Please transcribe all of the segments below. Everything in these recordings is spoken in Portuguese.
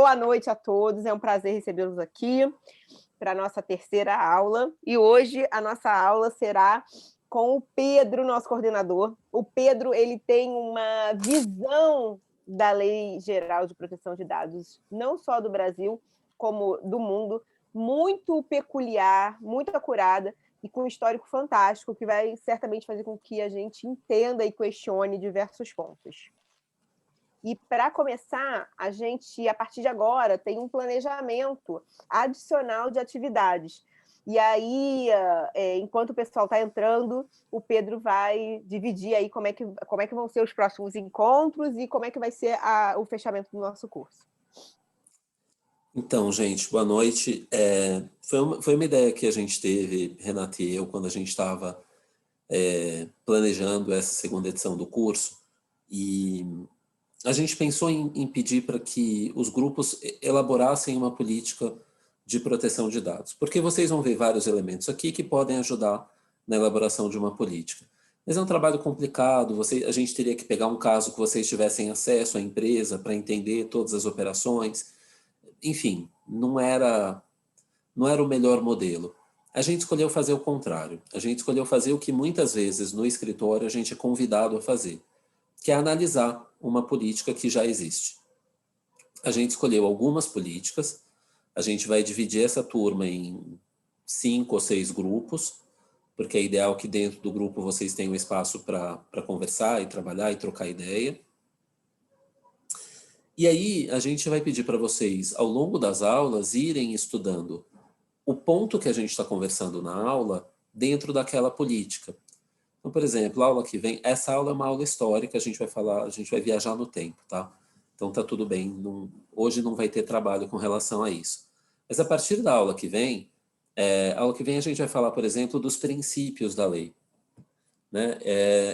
Boa noite a todos, é um prazer recebê-los aqui para a nossa terceira aula. E hoje a nossa aula será com o Pedro, nosso coordenador. O Pedro, ele tem uma visão da Lei Geral de Proteção de Dados, não só do Brasil, como do mundo, muito peculiar, muito acurada e com um histórico fantástico, que vai certamente fazer com que a gente entenda e questione diversos pontos. E, para começar, a gente, a partir de agora, tem um planejamento adicional de atividades. E aí, enquanto o pessoal está entrando, o Pedro vai dividir aí como é que vão ser os próximos encontros e como é que vai ser o fechamento do nosso curso. Então, gente, boa noite. Foi uma ideia que a gente teve, Renata e eu, quando a gente estava planejando essa segunda edição do curso, e a gente pensou em pedir para que os grupos elaborassem uma política de proteção de dados, porque vocês vão ver vários elementos aqui que podem ajudar na elaboração de uma política. Mas é um trabalho complicado, a gente teria que pegar um caso que vocês tivessem acesso à empresa para entender todas as operações. Enfim, não era o melhor modelo. A gente escolheu fazer o contrário. A gente escolheu fazer o que muitas vezes no escritório a gente é convidado a fazer, que é analisar uma política que já existe. A gente escolheu algumas políticas, a gente vai dividir essa turma em 5 ou 6 grupos, porque é ideal que dentro do grupo vocês tenham espaço para conversar e trabalhar e trocar ideia. E aí a gente vai pedir para vocês, ao longo das aulas, irem estudando o ponto que a gente está conversando na aula dentro daquela política. Então, por exemplo, a aula que vem, essa aula é uma aula histórica, a gente vai viajar no tempo, tá? Então tá tudo bem, hoje não vai ter trabalho com relação a isso. Mas a partir da aula que vem, a gente vai falar, por exemplo, dos princípios da lei. Né?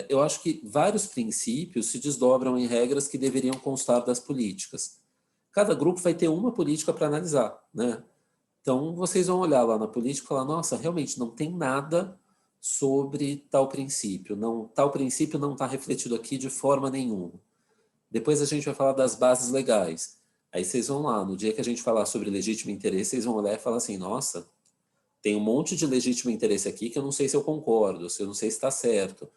Eu acho que vários princípios se desdobram em regras que deveriam constar das políticas. Cada grupo vai ter uma política para analisar, né? Então, vocês vão olhar lá na política e falar, nossa, realmente não tem nada sobre tal princípio. Tal princípio não está refletido aqui de forma nenhuma. Depois a gente vai falar das bases legais. Aí vocês vão lá, no dia que a gente falar sobre legítimo interesse, vocês vão olhar e falar assim, nossa, tem um monte de legítimo interesse aqui que eu não sei se eu concordo, se eu não sei se está certo.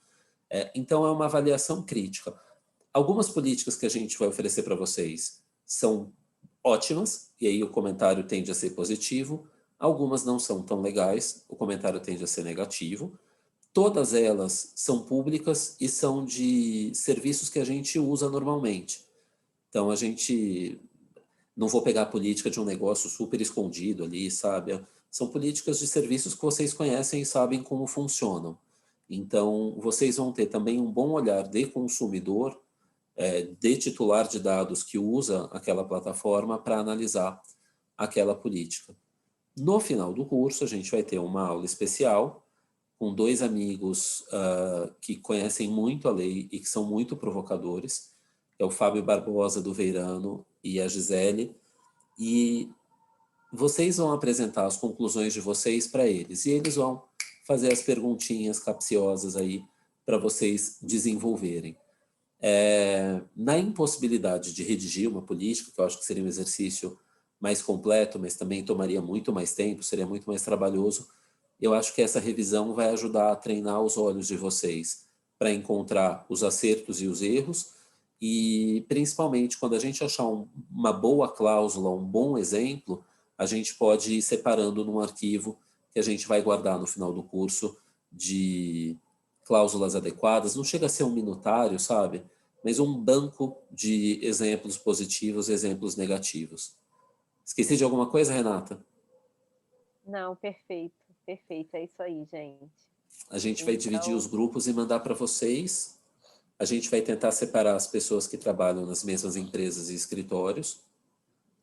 Então, é uma avaliação crítica. Algumas políticas que a gente vai oferecer para vocês são ótimas, e aí o comentário tende a ser positivo. Algumas não são tão legais, o comentário tende a ser negativo. Todas elas são públicas e são de serviços que a gente usa normalmente. Então, a gente não vou pegar a política de um negócio super escondido ali, sabe? São políticas de serviços que vocês conhecem e sabem como funcionam. Então, vocês vão ter também um bom olhar de consumidor, de titular de dados que usa aquela plataforma para analisar aquela política. No final do curso, a gente vai ter uma aula especial com 2 amigos que conhecem muito a lei e que são muito provocadores, é o Fábio Barbosa do Veirano e a Gisele, e vocês vão apresentar as conclusões de vocês para eles, e eles vão fazer as perguntinhas capciosas aí para vocês desenvolverem. Na impossibilidade de redigir uma política, que eu acho que seria um exercício mais completo, mas também tomaria muito mais tempo, seria muito mais trabalhoso, eu acho que essa revisão vai ajudar a treinar os olhos de vocês para encontrar os acertos e os erros, e principalmente quando a gente achar uma boa cláusula, um bom exemplo, a gente pode ir separando num arquivo que a gente vai guardar no final do curso de cláusulas adequadas. Não chega a ser um minutário, sabe? Mas um banco de exemplos positivos e exemplos negativos. Esqueci de alguma coisa, Renata? Não, perfeito, perfeito, é isso aí, gente. A gente vai dividir os grupos e mandar para vocês. A gente vai tentar separar as pessoas que trabalham nas mesmas empresas e escritórios,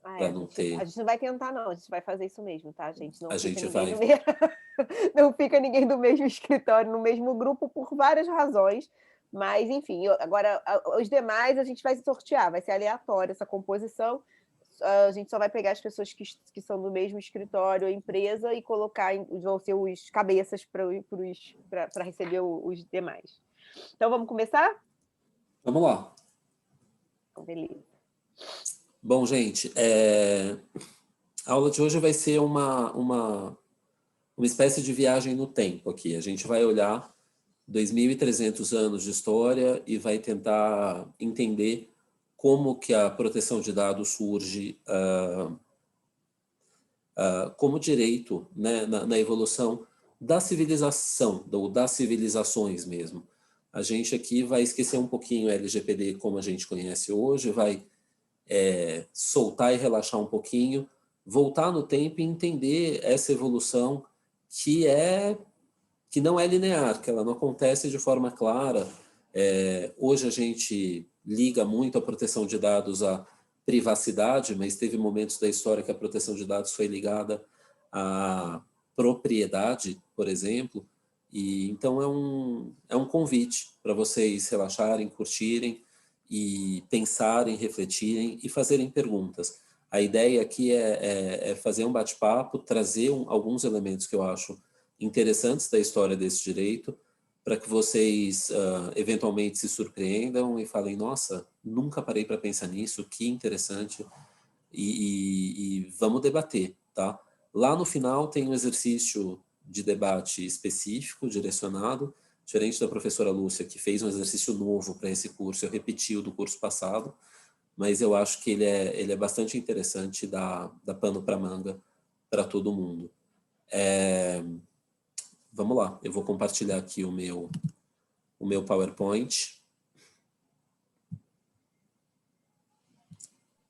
para não ter... A gente não vai tentar, não, a gente vai fazer isso mesmo, tá, gente? Não A fica gente ninguém vai... no mesmo... não fica ninguém do mesmo escritório, no mesmo grupo, por várias razões. Mas, enfim, agora, os demais a gente vai sortear, vai ser aleatório essa composição. A gente só vai pegar as pessoas que são do mesmo escritório ou empresa e colocar, vão ser os cabeças para receber os demais. Então, vamos começar? Vamos lá. Então, beleza. Bom, gente, a aula de hoje vai ser uma espécie de viagem no tempo aqui. A gente vai olhar 2.300 anos de história e vai tentar entender como que a proteção de dados surge como direito, né, na evolução da civilização, ou das civilizações mesmo. A gente aqui vai esquecer um pouquinho o LGPD como a gente conhece hoje, vai soltar e relaxar um pouquinho, voltar no tempo e entender essa evolução que não é linear, que ela não acontece de forma clara. Hoje a gente liga muito a proteção de dados à privacidade, mas teve momentos da história que a proteção de dados foi ligada à propriedade, por exemplo. E então é um convite para vocês relaxarem, curtirem e pensarem, refletirem e fazerem perguntas. A ideia aqui é fazer um bate-papo, trazer alguns elementos que eu acho interessantes da história desse direito, para que vocês eventualmente se surpreendam e falem, nossa, nunca parei para pensar nisso, que interessante, e vamos debater, tá? Lá no final tem um exercício de debate específico, direcionado, diferente da professora Lúcia, que fez um exercício novo para esse curso, eu repeti o do curso passado, mas eu acho que ele é bastante interessante, dá pano para manga para todo mundo. Vamos lá, eu vou compartilhar aqui o meu PowerPoint.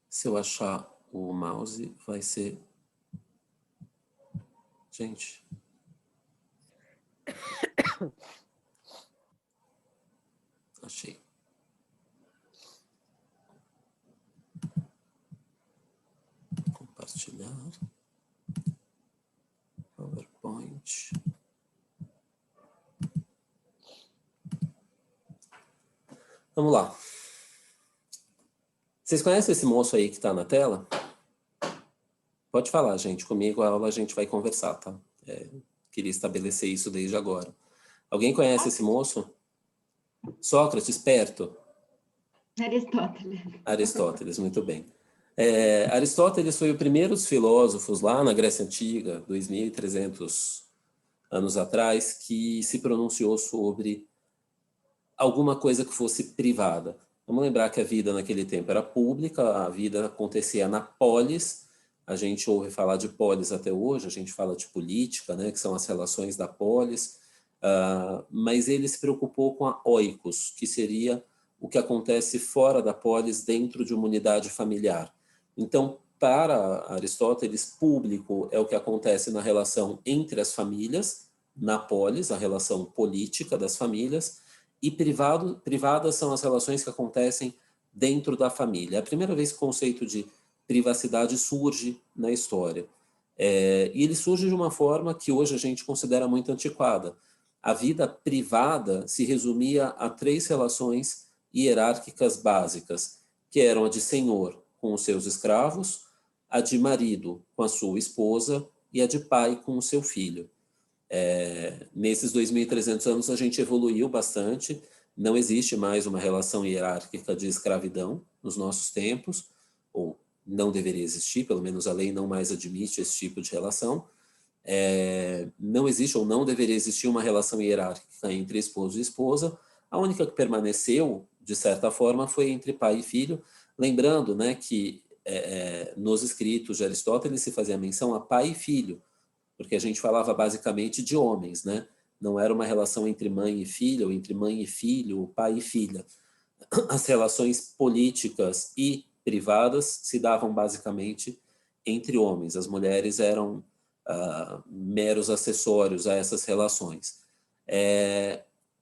Se eu achar o mouse, vai ser... Gente. Achei. Compartilhar. PowerPoint. Vamos lá. Vocês conhecem esse moço aí que está na tela? Pode falar, gente. Comigo a aula a gente vai conversar, tá? Queria estabelecer isso desde agora. Alguém conhece esse moço? Sócrates, perto. Aristóteles. Aristóteles, muito bem. Aristóteles foi o primeiro dos filósofos lá na Grécia Antiga, 2.300 anos atrás, que se pronunciou sobre alguma coisa que fosse privada. Vamos lembrar que a vida naquele tempo era pública, a vida acontecia na polis, a gente ouve falar de polis até hoje, a gente fala de política, né, que são as relações da polis, mas ele se preocupou com a oikos, que seria o que acontece fora da polis, dentro de uma unidade familiar. Então, para Aristóteles, público é o que acontece na relação entre as famílias, na polis, a relação política das famílias, e privadas são as relações que acontecem dentro da família. É a primeira vez que o conceito de privacidade surge na história. E ele surge de uma forma que hoje a gente considera muito antiquada. A vida privada se resumia a 3 relações hierárquicas básicas, que eram a de senhor com os seus escravos, a de marido com a sua esposa e a de pai com o seu filho. Nesses 2.300 anos a gente evoluiu bastante, não existe mais uma relação hierárquica de escravidão nos nossos tempos, ou não deveria existir, pelo menos a lei não mais admite esse tipo de relação. Não existe ou não deveria existir uma relação hierárquica entre esposo e esposa. A única que permaneceu, de certa forma, foi entre pai e filho, lembrando, né, que nos escritos de Aristóteles se fazia menção a pai e filho, porque a gente falava basicamente de homens, né? Não era uma relação entre mãe e filha, ou entre mãe e filho, pai e filha. As relações políticas e privadas se davam basicamente entre homens. As mulheres eram meros acessórios a essas relações.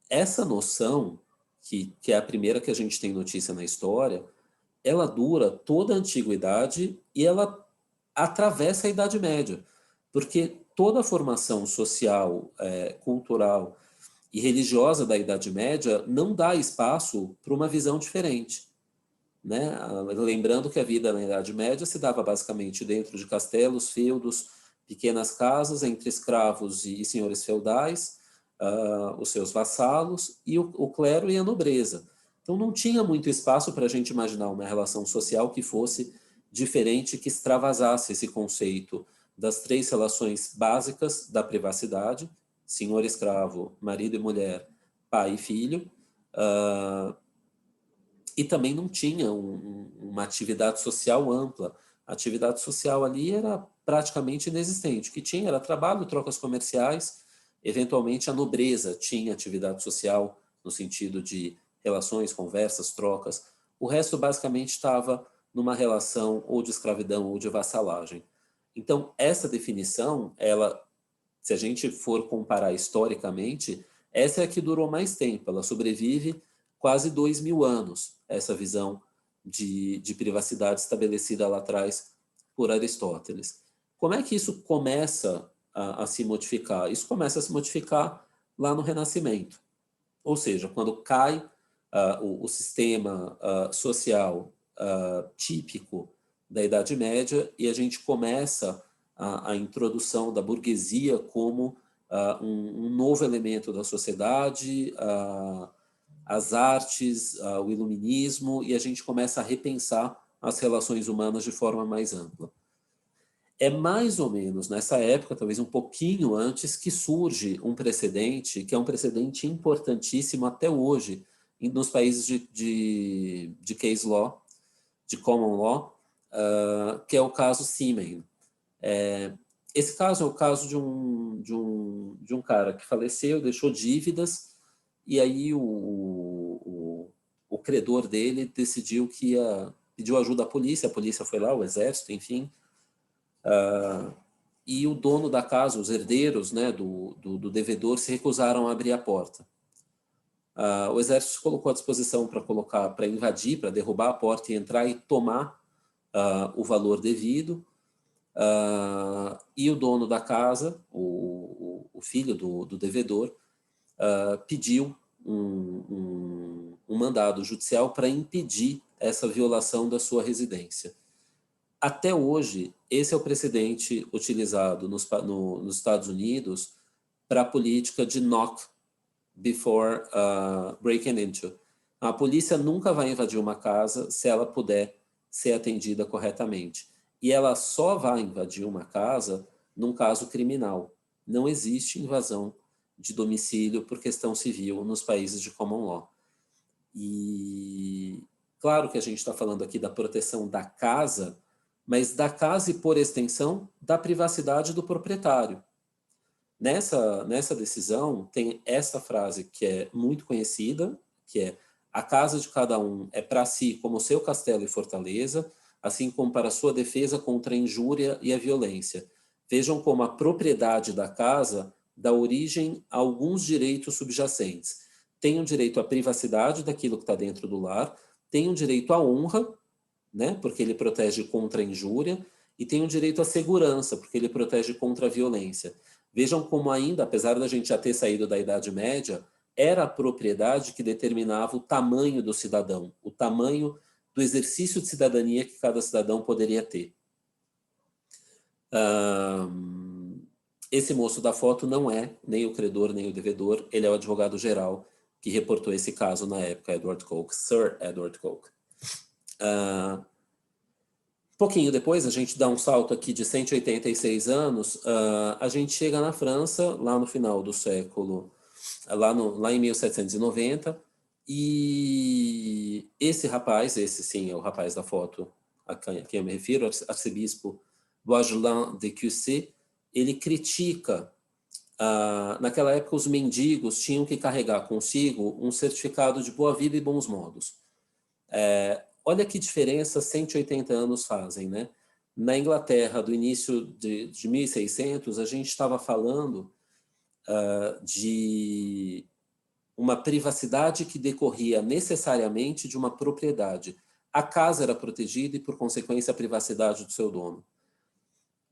Essa noção, que é a primeira que a gente tem notícia na história, ela dura toda a antiguidade e ela atravessa a Idade Média, porque toda a formação social, cultural e religiosa da Idade Média não dá espaço para uma visão diferente, né? Lembrando que a vida na Idade Média se dava basicamente dentro de castelos, feudos, pequenas casas entre escravos e senhores feudais, os seus vassalos e o clero e a nobreza. Então não tinha muito espaço para a gente imaginar uma relação social que fosse diferente que extravasasse esse conceito das 3 relações básicas da privacidade, senhor e escravo, marido e mulher, pai e filho, e também não tinha uma atividade social ampla. A atividade social ali era praticamente inexistente. O que tinha era trabalho, trocas comerciais, eventualmente a nobreza tinha atividade social no sentido de relações, conversas, trocas. O resto basicamente estava numa relação ou de escravidão ou de vassalagem. Então, essa definição, ela, se a gente for comparar historicamente, essa é a que durou mais tempo. Ela sobrevive quase 2000 anos, essa visão de privacidade estabelecida lá atrás por Aristóteles. Como é que isso começa a se modificar? Isso começa a se modificar lá no Renascimento. Ou seja, quando cai o sistema social típico da Idade Média e a gente começa a introdução da burguesia como um novo elemento da sociedade, as artes, o iluminismo, e a gente começa a repensar as relações humanas de forma mais ampla. É mais ou menos nessa época, talvez um pouquinho antes, que surge um precedente, que é um precedente importantíssimo até hoje, nos países de case law, de common law, que é o caso Siemens. Esse caso é o caso de um cara que faleceu, deixou dívidas, e aí o credor dele decidiu que pediu ajuda à polícia, a polícia foi lá, o exército, enfim, e o dono da casa, os herdeiros, né, do devedor, se recusaram a abrir a porta. O exército se colocou à disposição para invadir, para derrubar a porta e entrar e tomar o valor devido, e o dono da casa, o filho do devedor, pediu um mandado judicial para impedir essa violação da sua residência. Até hoje, esse é o precedente utilizado nos Estados Unidos para a política de knock before breaking into. A polícia nunca vai invadir uma casa se ela puder ser atendida corretamente. E ela só vai invadir uma casa num caso criminal. Não existe invasão de domicílio por questão civil nos países de common law. E claro que a gente está falando aqui da proteção da casa, mas da casa e, por extensão, da privacidade do proprietário. Nessa decisão, tem essa frase que é muito conhecida, que é: a casa de cada um é para si como seu castelo e fortaleza, assim como para sua defesa contra a injúria e a violência. Vejam como a propriedade da casa dá origem a alguns direitos subjacentes. Tem um direito à privacidade daquilo que está dentro do lar, tem um direito à honra, né, porque ele protege contra a injúria, e tem um direito à segurança, porque ele protege contra a violência. Vejam como ainda, apesar da gente já ter saído da Idade Média, era a propriedade que determinava o tamanho do cidadão, o tamanho do exercício de cidadania que cada cidadão poderia ter. Esse moço da foto não é nem o credor nem o devedor, ele é o advogado-geral que reportou esse caso na época, Edward Coke, Sir Edward Coke. Pouquinho depois, a gente dá um salto aqui de 186 anos, a gente chega na França, lá no final do século, lá em 1790, e esse rapaz, esse sim é o rapaz da foto a quem eu me refiro, arcebispo Boisgelin de Cussy, ele critica, naquela época os mendigos tinham que carregar consigo um certificado de boa vida e bons modos. Olha que diferença 180 anos fazem, né? Na Inglaterra, do início de 1600, a gente estava falando de uma privacidade que decorria necessariamente de uma propriedade. A casa era protegida e, por consequência, a privacidade do seu dono.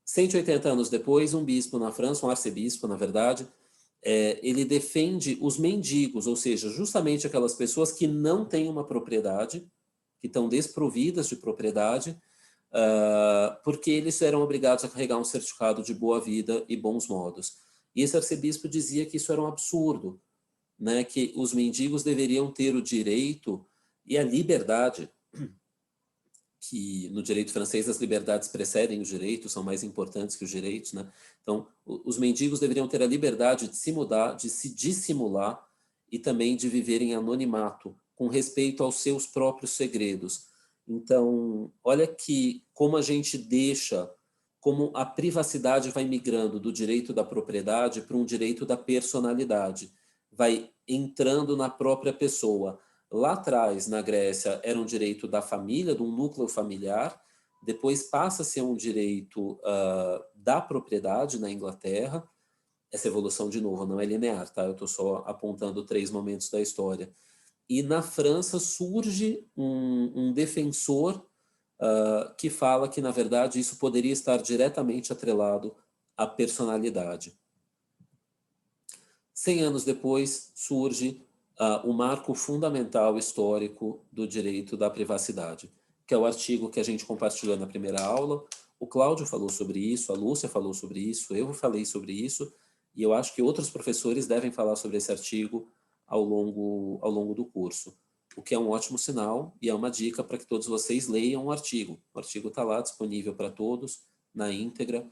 180 anos depois, um bispo na França, um arcebispo, na verdade, ele defende os mendigos, ou seja, justamente aquelas pessoas que não têm uma propriedade, que estão desprovidas de propriedade, porque eles eram obrigados a carregar um certificado de boa vida e bons modos. E esse arcebispo dizia que isso era um absurdo, né? Que os mendigos deveriam ter o direito e a liberdade que no direito francês as liberdades precedem os direitos, são mais importantes que os direitos, né? Então, os mendigos deveriam ter a liberdade de se mudar, de se dissimular e também de viver em anonimato, com respeito aos seus próprios segredos. Então, olha que como a gente deixa, como a privacidade vai migrando do direito da propriedade para um direito da personalidade, vai entrando na própria pessoa. Lá atrás, na Grécia, era um direito da família, de um núcleo familiar, depois passa a ser um direito da propriedade na Inglaterra. Essa evolução, de novo, não é linear, tá? Eu estou só apontando 3 momentos da história. E na França surge um defensor que fala que, na verdade, isso poderia estar diretamente atrelado à personalidade. 100 anos depois, surge o marco fundamental histórico do direito da privacidade, que é o artigo que a gente compartilhou na primeira aula. O Cláudio falou sobre isso, a Lúcia falou sobre isso, eu falei sobre isso, e eu acho que outros professores devem falar sobre esse artigo ao longo do curso, o que é um ótimo sinal e é uma dica para que todos vocês leiam o artigo. O artigo está lá disponível para todos, na íntegra.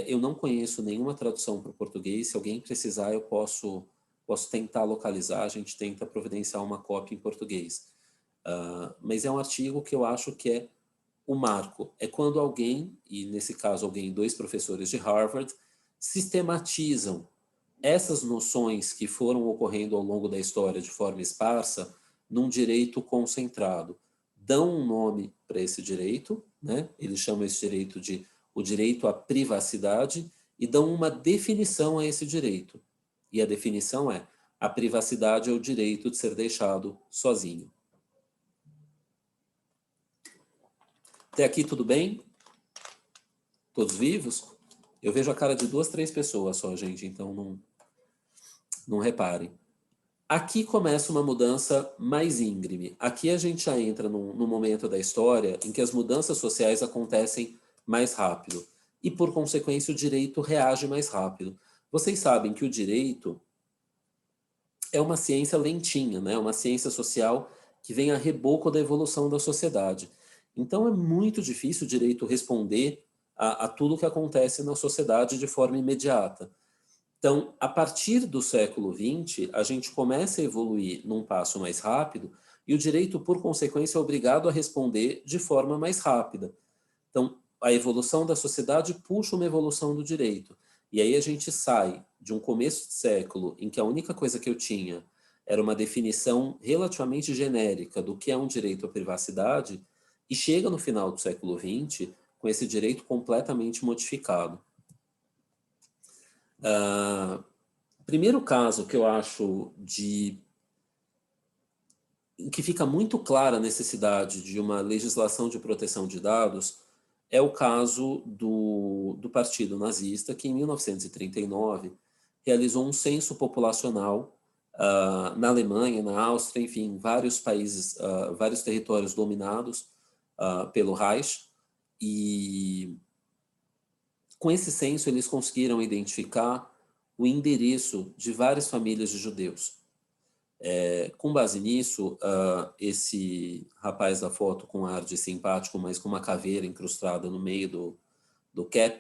Eu não conheço nenhuma tradução para o português. Se alguém precisar, eu posso tentar localizar, a gente tenta providenciar uma cópia em português. Mas é um artigo que eu acho que é o marco. É quando alguém, e nesse caso alguém, 2 professores de Harvard, sistematizam essas noções que foram ocorrendo ao longo da história de forma esparsa num direito concentrado. Dão um nome para esse direito, né? Eles chamam esse direito de o direito à privacidade e dão uma definição a esse direito. E a definição é: a privacidade é o direito de ser deixado sozinho. Até aqui tudo bem? Todos vivos? Eu vejo a cara de 2, 3 pessoas só, gente, então não reparem. Aqui começa uma mudança mais íngreme. Aqui a gente já entra num momento da história em que as mudanças sociais acontecem mais rápido. E, por consequência, o direito reage mais rápido. Vocês sabem que o direito é uma ciência lentinha, né? Uma ciência social que vem a reboco da evolução da sociedade. Então, é muito difícil o direito responder a tudo que acontece na sociedade de forma imediata. Então, a partir do século XX, a gente começa a evoluir num passo mais rápido e o direito, por consequência, é obrigado a responder de forma mais rápida. Então, a evolução da sociedade puxa uma evolução do direito. E aí a gente sai de um começo de século em que a única coisa que eu tinha era uma definição relativamente genérica do que é um direito à privacidade e chega no final do século XX com esse direito completamente modificado. Primeiro caso que eu acho em que fica muito clara a necessidade de uma legislação de proteção de dados é o caso do Partido Nazista, que em 1939 realizou um censo populacional na Alemanha, na Áustria, enfim, vários países, vários territórios dominados pelo Reich, e com esse censo eles conseguiram identificar o endereço de várias famílias de judeus. Com base nisso, esse rapaz da foto com ar de simpático, mas com uma caveira incrustada no meio do cap,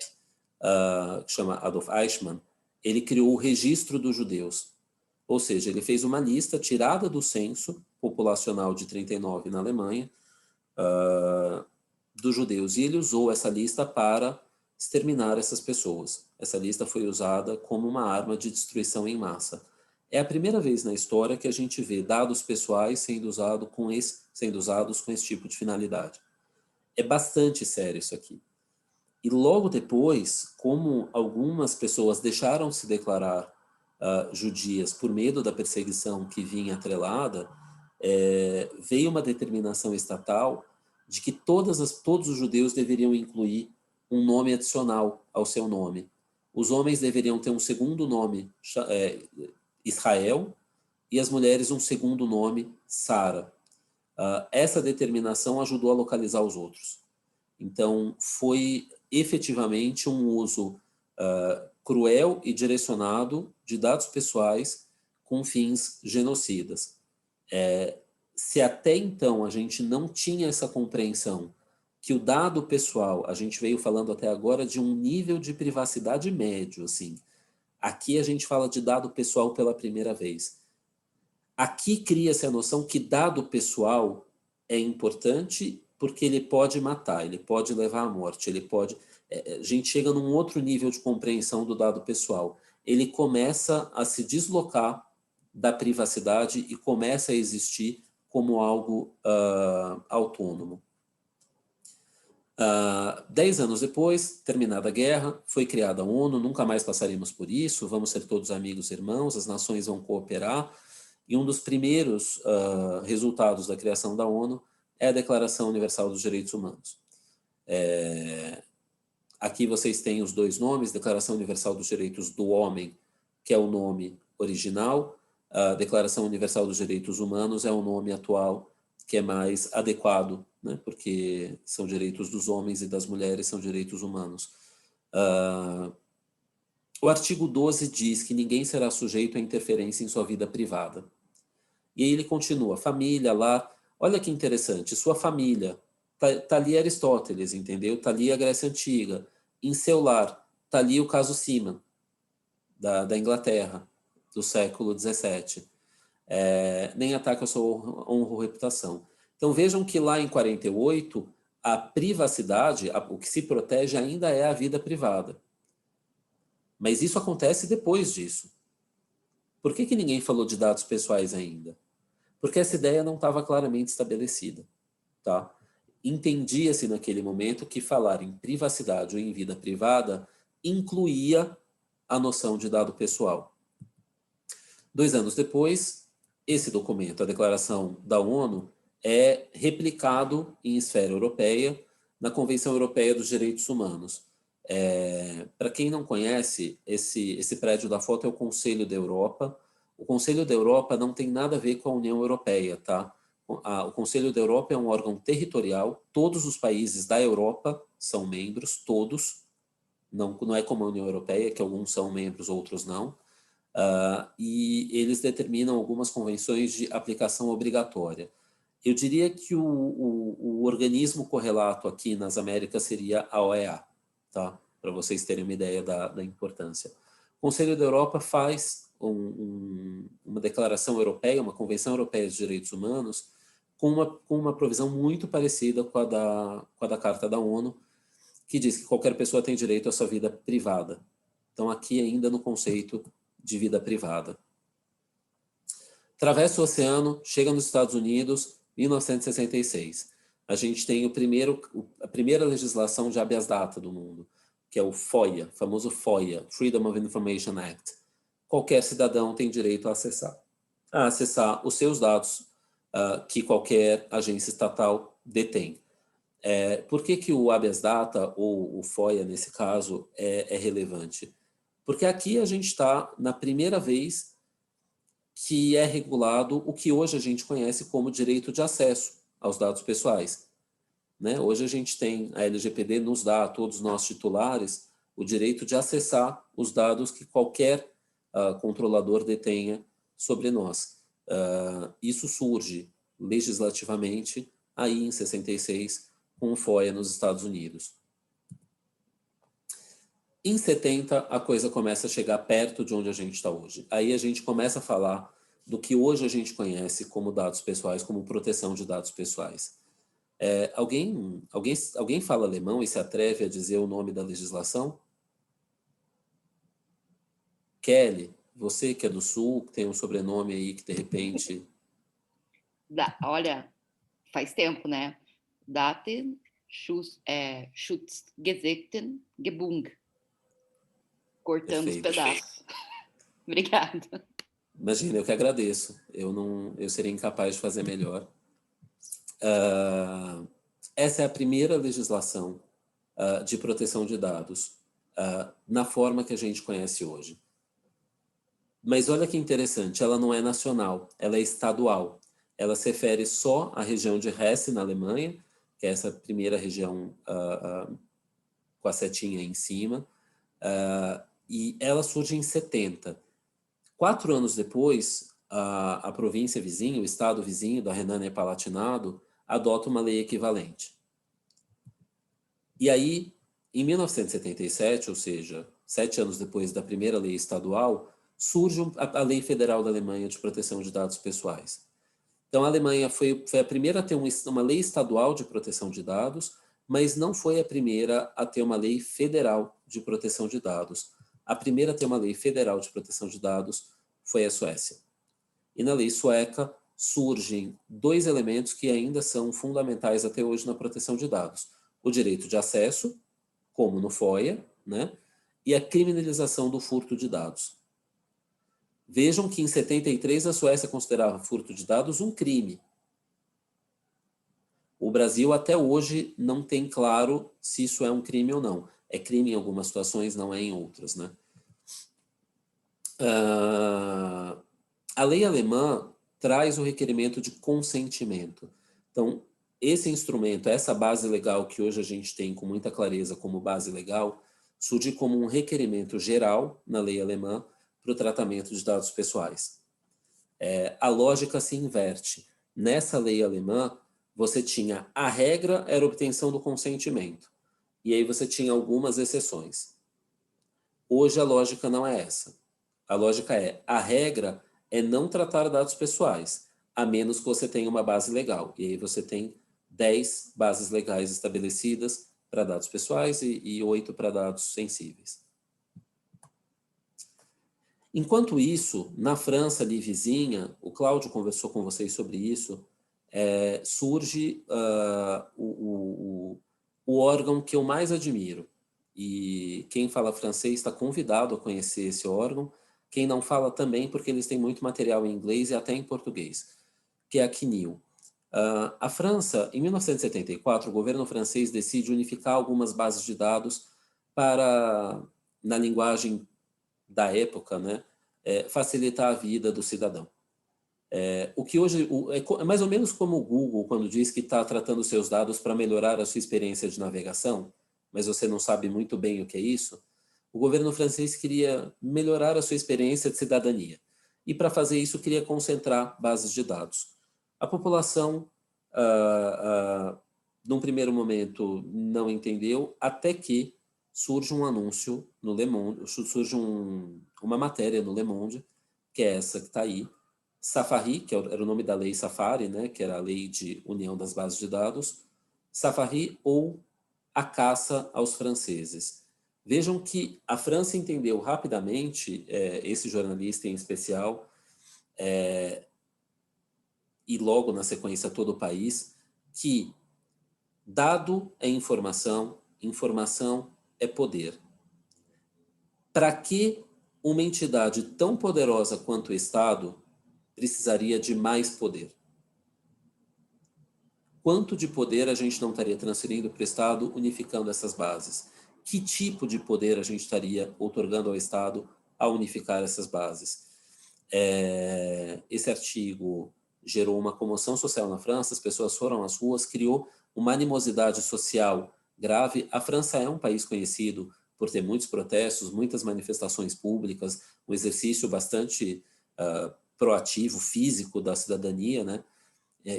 que chama Adolf Eichmann, ele criou o Registro dos Judeus. Ou seja, ele fez uma lista tirada do censo populacional de 39 na Alemanha, dos judeus, e ele usou essa lista para exterminar essas pessoas. Essa lista foi usada como uma arma de destruição em massa. É a primeira vez na história que a gente vê dados pessoais sendo usados com esse tipo de finalidade. É bastante sério isso aqui. E logo depois, como algumas pessoas deixaram de se declarar judias por medo da perseguição que vinha atrelada, veio uma determinação estatal de que todos os judeus deveriam incluir um nome adicional ao seu nome. Os homens deveriam ter um segundo nome, Israel, e as mulheres um segundo nome, Sara. Essa determinação ajudou a localizar os outros. Então, foi efetivamente um uso cruel e direcionado de dados pessoais com fins genocidas. Se até então a gente não tinha essa compreensão que o dado pessoal, a gente veio falando até agora de um nível de privacidade médio, assim. Aqui a gente fala de dado pessoal pela primeira vez. Aqui cria-se a noção que dado pessoal é importante porque ele pode matar, ele pode levar à morte, ele pode... A gente chega num outro nível de compreensão do dado pessoal. Ele começa a se deslocar da privacidade e começa a existir como algo autônomo. 10 anos depois, terminada a guerra, foi criada a ONU, nunca mais passaremos por isso, vamos ser todos amigos e irmãos, as nações vão cooperar, e um dos primeiros resultados da criação da ONU é a Declaração Universal dos Direitos Humanos. Aqui vocês têm os dois nomes, Declaração Universal dos Direitos do Homem, que é o nome original, a Declaração Universal dos Direitos Humanos é o nome atual, que é mais adequado, né? Porque são direitos dos homens e das mulheres, são direitos humanos. O artigo 12 diz que ninguém será sujeito a interferência em sua vida privada. E aí ele continua, família, lar. Olha que interessante, sua família, tá ali Aristóteles, entendeu? Tá ali a Grécia Antiga. Em seu lar, tá ali o caso Seaman, da Inglaterra, do século XVII. Nem ataque a sua honra ou reputação. Então vejam que lá em 48, a privacidade, o que se protege ainda é a vida privada. Mas isso acontece depois disso. Por que ninguém falou de dados pessoais ainda? Porque essa ideia não estava claramente estabelecida. Tá? Entendia-se naquele momento que falar em privacidade ou em vida privada incluía a noção de dado pessoal. 2 anos depois, esse documento, a Declaração da ONU, é replicado em esfera europeia, na Convenção Europeia dos Direitos Humanos. Para quem não conhece, esse prédio da foto é o Conselho da Europa. O Conselho da Europa não tem nada a ver com a União Europeia, tá? O Conselho da Europa é um órgão territorial, todos os países da Europa são membros, todos, não é como a União Europeia, que alguns são membros, outros não. E eles determinam algumas convenções de aplicação obrigatória. Eu diria que o organismo correlato aqui nas Américas seria a OEA, tá? Para vocês terem uma ideia da importância. O Conselho da Europa faz uma declaração europeia, uma Convenção Europeia de Direitos Humanos, com uma provisão muito parecida com a da Carta da ONU, que diz que qualquer pessoa tem direito à sua vida privada. Então, aqui ainda no conceito de vida privada. Atravessa o oceano, chega nos Estados Unidos, 1966. A gente tem a primeira legislação de habeas data do mundo, que é o FOIA, famoso FOIA, Freedom of Information Act. Qualquer cidadão tem direito a acessar os seus dados que qualquer agência estatal detém. Por que o habeas data, ou o FOIA, nesse caso, é relevante? Porque aqui a gente está na primeira vez que é regulado o que hoje a gente conhece como direito de acesso aos dados pessoais. Né? Hoje a gente tem, a LGPD nos dá a todos nós titulares o direito de acessar os dados que qualquer controlador detenha sobre nós. Isso surge legislativamente aí em 66 com o FOIA nos Estados Unidos. Em 70, a coisa começa a chegar perto de onde a gente está hoje. Aí a gente começa a falar do que hoje a gente conhece como dados pessoais, como proteção de dados pessoais. Alguém fala alemão e se atreve a dizer o nome da legislação? Kelly, você que é do Sul, que tem um sobrenome aí que de repente... Olha, faz tempo, né? Datenschutzgesetzgebung. Cortando os pedaços. Obrigada. Imagina, eu que agradeço. Eu seria incapaz de fazer melhor. Essa é a primeira legislação de proteção de dados na forma que a gente conhece hoje. Mas olha que interessante, ela não é nacional, ela é estadual. Ela se refere só à região de Hesse, na Alemanha, que é essa primeira região com a setinha em cima, e ela surge em 70. 4 anos depois, a província vizinha, o estado vizinho da Renânia-Palatinado, adota uma lei equivalente. E aí, em 1977, ou seja, 7 anos depois da primeira lei estadual, surge a Lei Federal da Alemanha de Proteção de Dados Pessoais. Então, a Alemanha foi a primeira a ter uma lei estadual de proteção de dados, mas não foi a primeira a ter uma lei federal de proteção de dados. A primeira a ter uma lei federal de proteção de dados foi a Suécia. E na lei sueca surgem dois elementos que ainda são fundamentais até hoje na proteção de dados: o direito de acesso, como no FOIA, né? E a criminalização do furto de dados. Vejam que em 73 a Suécia considerava furto de dados um crime. O Brasil até hoje não tem claro se isso é um crime ou não. É crime em algumas situações, não é em outras, né? A lei alemã traz o requerimento de consentimento. Então, esse instrumento, essa base legal que hoje a gente tem com muita clareza como base legal, surge como um requerimento geral na lei alemã para o tratamento de dados pessoais. A lógica se inverte. Nessa lei alemã, você tinha a regra era a obtenção do consentimento. E aí você tinha algumas exceções. Hoje a lógica não é essa. A lógica é, a regra é não tratar dados pessoais, a menos que você tenha uma base legal. E aí você tem 10 bases legais estabelecidas para dados pessoais e 8 para dados sensíveis. Enquanto isso, na França, ali vizinha, o Cláudio conversou com vocês sobre isso, surge o órgão que eu mais admiro. E quem fala francês está convidado a conhecer esse órgão. Quem não fala também, porque eles têm muito material em inglês e até em português, que é a CNIL. A França, em 1974, o governo francês decide unificar algumas bases de dados para, na linguagem da época, né, facilitar a vida do cidadão. O que hoje é mais ou menos como o Google, quando diz que está tratando seus dados para melhorar a sua experiência de navegação, mas você não sabe muito bem o que é isso. O governo francês queria melhorar a sua experiência de cidadania. E para fazer isso, queria concentrar bases de dados. A população, num primeiro momento, não entendeu, até que surge um anúncio no Le Monde, surge uma matéria no Le Monde, que é essa que está aí, Safari, que era o nome da lei Safari, né, que era a lei de união das bases de dados, Safari ou a caça aos franceses. Vejam que a França entendeu rapidamente, esse jornalista em especial, e logo na sequência todo o país, que dado é informação, informação é poder. Para que uma entidade tão poderosa quanto o Estado precisaria de mais poder? Quanto de poder a gente não estaria transferindo para o Estado unificando essas bases? Que tipo de poder a gente estaria otorgando ao Estado ao unificar essas bases? Esse artigo gerou uma comoção social na França, as pessoas foram às ruas, criou uma animosidade social grave. A França é um país conhecido por ter muitos protestos, muitas manifestações públicas, um exercício bastante proativo, físico da cidadania, né?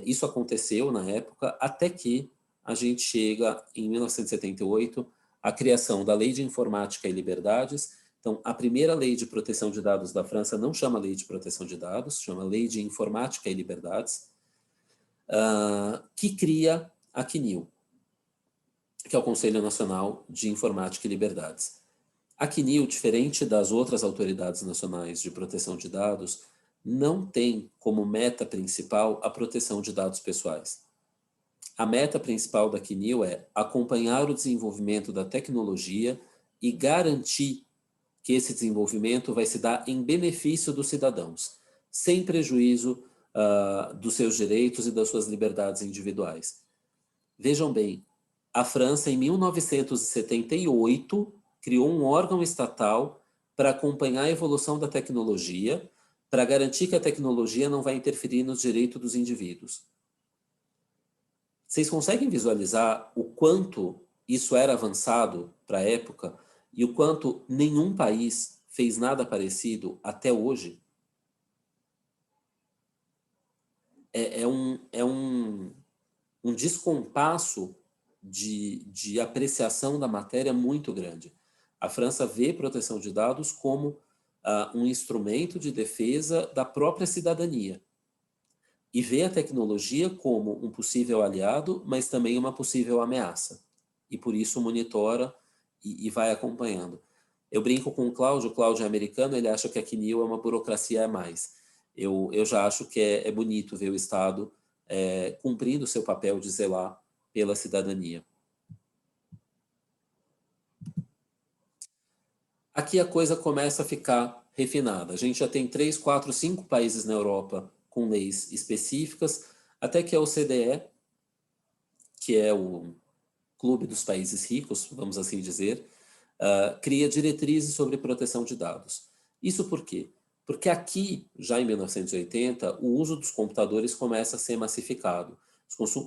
Isso aconteceu na época, até que a gente chega, em 1978, à criação da Lei de Informática e Liberdades. Então, a primeira lei de proteção de dados da França não chama Lei de Proteção de Dados, chama Lei de Informática e Liberdades, que cria a CNIL, que é o Conselho Nacional de Informática e Liberdades. A CNIL, diferente das outras autoridades nacionais de proteção de dados, não tem como meta principal a proteção de dados pessoais. A meta principal da CNIL é acompanhar o desenvolvimento da tecnologia e garantir que esse desenvolvimento vai se dar em benefício dos cidadãos, sem prejuízo dos seus direitos e das suas liberdades individuais. Vejam bem, a França, em 1978, criou um órgão estatal para acompanhar a evolução da tecnologia, para garantir que a tecnologia não vai interferir nos direitos dos indivíduos. Vocês conseguem visualizar o quanto isso era avançado para a época e o quanto nenhum país fez nada parecido até hoje? É um descompasso de apreciação da matéria muito grande. A França vê proteção de dados como um instrumento de defesa da própria cidadania e vê a tecnologia como um possível aliado, mas também uma possível ameaça. E por isso monitora e vai acompanhando. Eu brinco com o Cláudio é americano, ele acha que a CNIL é uma burocracia a mais. Eu já acho que é bonito ver o Estado cumprindo o seu papel de zelar pela cidadania. Aqui a coisa começa a ficar refinada. A gente já tem 3, 4, 5 países na Europa com leis específicas, até que a OCDE, que é o Clube dos Países Ricos, vamos assim dizer, cria diretrizes sobre proteção de dados. Isso por quê? Porque aqui, já em 1980, o uso dos computadores começa a ser massificado.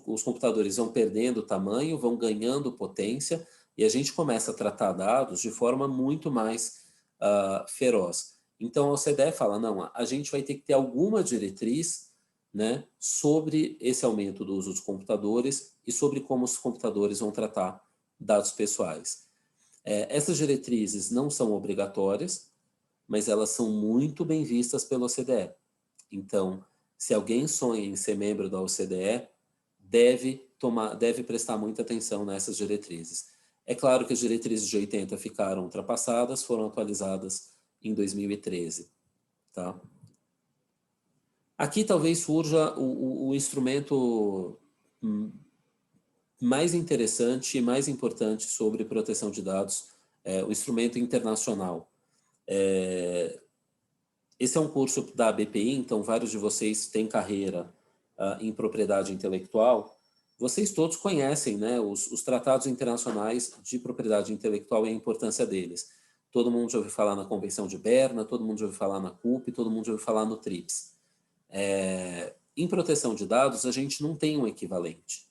Os computadores vão perdendo tamanho, vão ganhando potência, e a gente começa a tratar dados de forma muito mais feroz. Então, a OCDE fala, não, a gente vai ter que ter alguma diretriz, né, sobre esse aumento do uso dos computadores e sobre como os computadores vão tratar dados pessoais. Essas diretrizes não são obrigatórias, mas elas são muito bem vistas pela OCDE. Então, se alguém sonha em ser membro da OCDE, deve prestar muita atenção nessas diretrizes. É claro que as diretrizes de 80 ficaram ultrapassadas, foram atualizadas em 2013. Tá? Aqui talvez surja o instrumento mais interessante e mais importante sobre proteção de dados, o instrumento internacional. Esse é um curso da BPI, então vários de vocês têm carreira em propriedade intelectual. Vocês todos conhecem, né, os tratados internacionais de propriedade intelectual e a importância deles. Todo mundo já ouviu falar na Convenção de Berna, todo mundo já ouviu falar na CUP, todo mundo já ouviu falar no TRIPS. Em proteção de dados, a gente não tem um equivalente.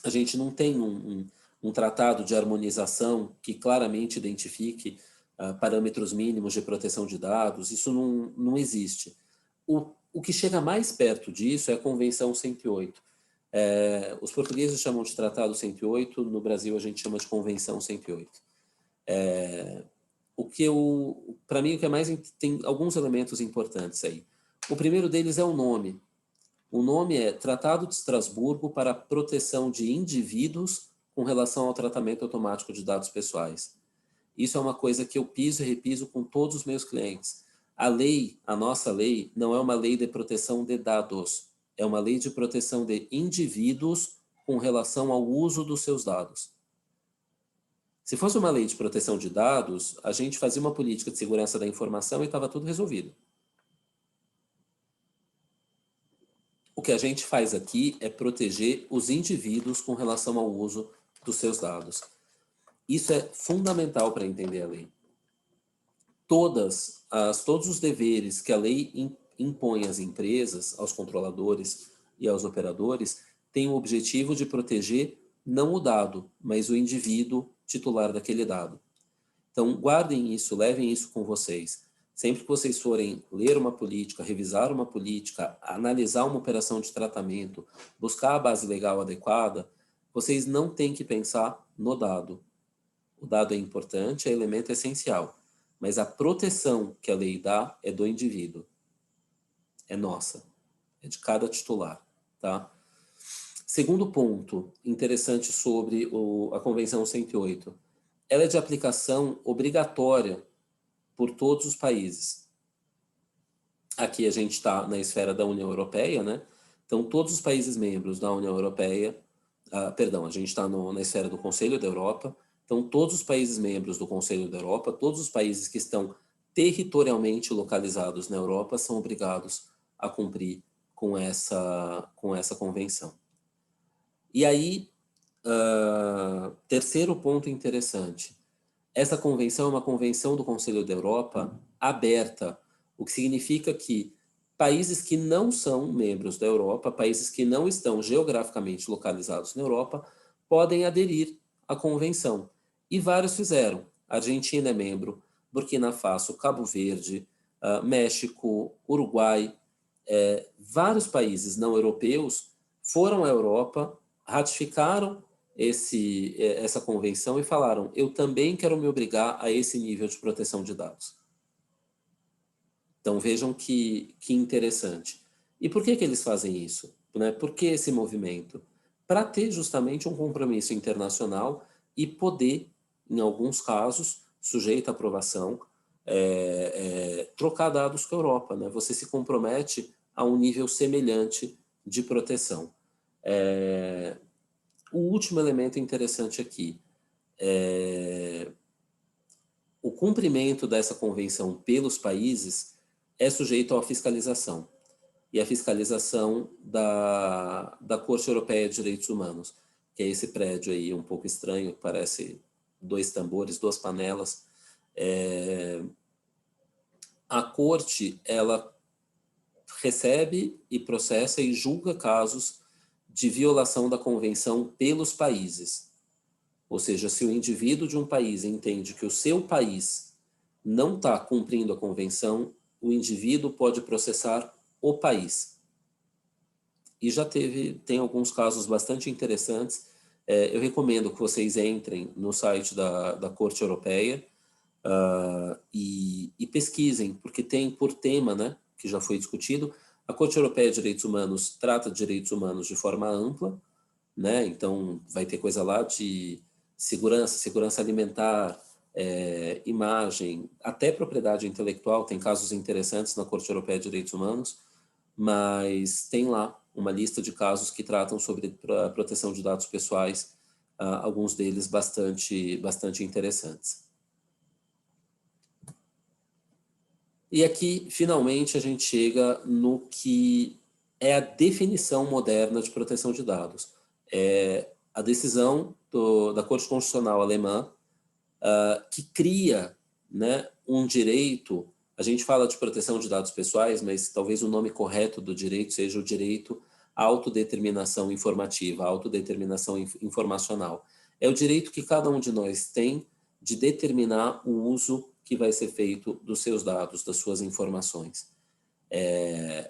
A gente não tem um tratado de harmonização que claramente identifique parâmetros mínimos de proteção de dados. Isso não existe. O que chega mais perto disso é a Convenção 108. Os portugueses chamam de Tratado 108, no Brasil a gente chama de Convenção 108. Para mim, o que é mais... Tem alguns elementos importantes aí. O primeiro deles é o nome. O nome é Tratado de Estrasburgo para a Proteção de Indivíduos com relação ao tratamento automático de dados pessoais. Isso é uma coisa que eu piso e repiso com todos os meus clientes. A nossa lei, não é uma lei de proteção de dados, é uma lei de proteção de indivíduos com relação ao uso dos seus dados. Se fosse uma lei de proteção de dados, a gente fazia uma política de segurança da informação e estava tudo resolvido. O que a gente faz aqui é proteger os indivíduos com relação ao uso dos seus dados. Isso é fundamental para entender a lei. Todos os deveres que a lei impõe às empresas, aos controladores e aos operadores, têm o objetivo de proteger não o dado, mas o indivíduo titular daquele dado. Então, guardem isso, levem isso com vocês. Sempre que vocês forem ler uma política, revisar uma política, analisar uma operação de tratamento, buscar a base legal adequada, vocês não têm que pensar no dado. O dado é importante, é elemento essencial, mas a proteção que a lei dá é do indivíduo. É nossa, é de cada titular. Tá? Segundo ponto interessante sobre a Convenção 108. Ela é de aplicação obrigatória por todos os países. Aqui a gente está na esfera da União Europeia, né? Então, todos os países membros da União Europeia, a gente está na esfera do Conselho da Europa, então todos os países membros do Conselho da Europa, todos os países que estão territorialmente localizados na Europa são obrigados a cumprir com essa convenção. E aí, terceiro ponto interessante. Essa convenção é uma convenção do Conselho da Europa aberta, o que significa que países que não são membros da Europa, países que não estão geograficamente localizados na Europa, podem aderir à convenção. E vários fizeram. A Argentina é membro, Burkina Faso, Cabo Verde, México, Uruguai, vários países não europeus foram à Europa, ratificaram essa convenção e falaram: eu também quero me obrigar a esse nível de proteção de dados. Então vejam que interessante. E por que eles fazem isso? Né? Por que esse movimento? Para ter justamente um compromisso internacional e poder, em alguns casos, sujeito à aprovação, trocar dados com a Europa. Né? Você se compromete a um nível semelhante de proteção. O último elemento interessante aqui o cumprimento dessa convenção pelos países é sujeito à fiscalização. E a fiscalização da Corte Europeia de Direitos Humanos, que é esse prédio aí um pouco estranho, que parece 2 tambores, 2 panelas. A Corte, ela recebe e processa e julga casos de violação da convenção pelos países. Ou seja, se o indivíduo de um país entende que o seu país não está cumprindo a convenção, o indivíduo pode processar o país. E já tem alguns casos bastante interessantes. Eu recomendo que vocês entrem no site da Corte Europeia e pesquisem, porque tem por tema, né, que já foi discutido, a Corte Europeia de Direitos Humanos trata de direitos humanos de forma ampla, né? Então vai ter coisa lá de segurança alimentar, imagem, até propriedade intelectual. Tem casos interessantes na Corte Europeia de Direitos Humanos, mas tem lá uma lista de casos que tratam sobre a proteção de dados pessoais, alguns deles bastante interessantes. E aqui, finalmente, a gente chega no que é a definição moderna de proteção de dados. A decisão da Corte Constitucional Alemã, que cria, né, um direito. A gente fala de proteção de dados pessoais, mas talvez o nome correto do direito seja o direito à autodeterminação informativa, à autodeterminação informacional. É o direito que cada um de nós tem de determinar o uso que vai ser feito dos seus dados, das suas informações.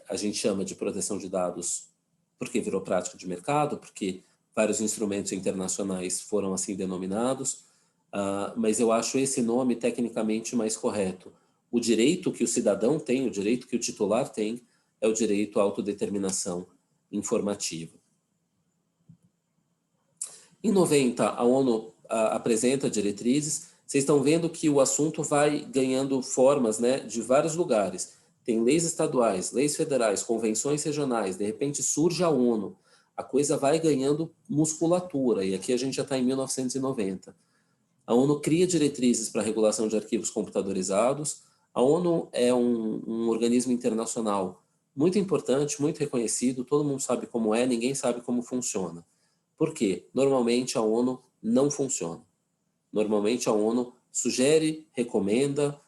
A gente chama de proteção de dados porque virou prática de mercado, porque vários instrumentos internacionais foram assim denominados, mas eu acho esse nome tecnicamente mais correto. O direito que o cidadão tem, o direito que o titular tem, é o direito à autodeterminação informativa. Em 90, a ONU apresenta diretrizes. Vocês estão vendo que o assunto vai ganhando formas, né, de vários lugares. Tem leis estaduais, leis federais, convenções regionais, de repente surge a ONU. A coisa vai ganhando musculatura, e aqui a gente já está em 1990. A ONU cria diretrizes para a regulação de arquivos computadorizados. A ONU é um organismo internacional muito importante, muito reconhecido, todo mundo sabe como é, ninguém sabe como funciona. Por quê? Normalmente a ONU não funciona. Normalmente a ONU sugere, recomenda,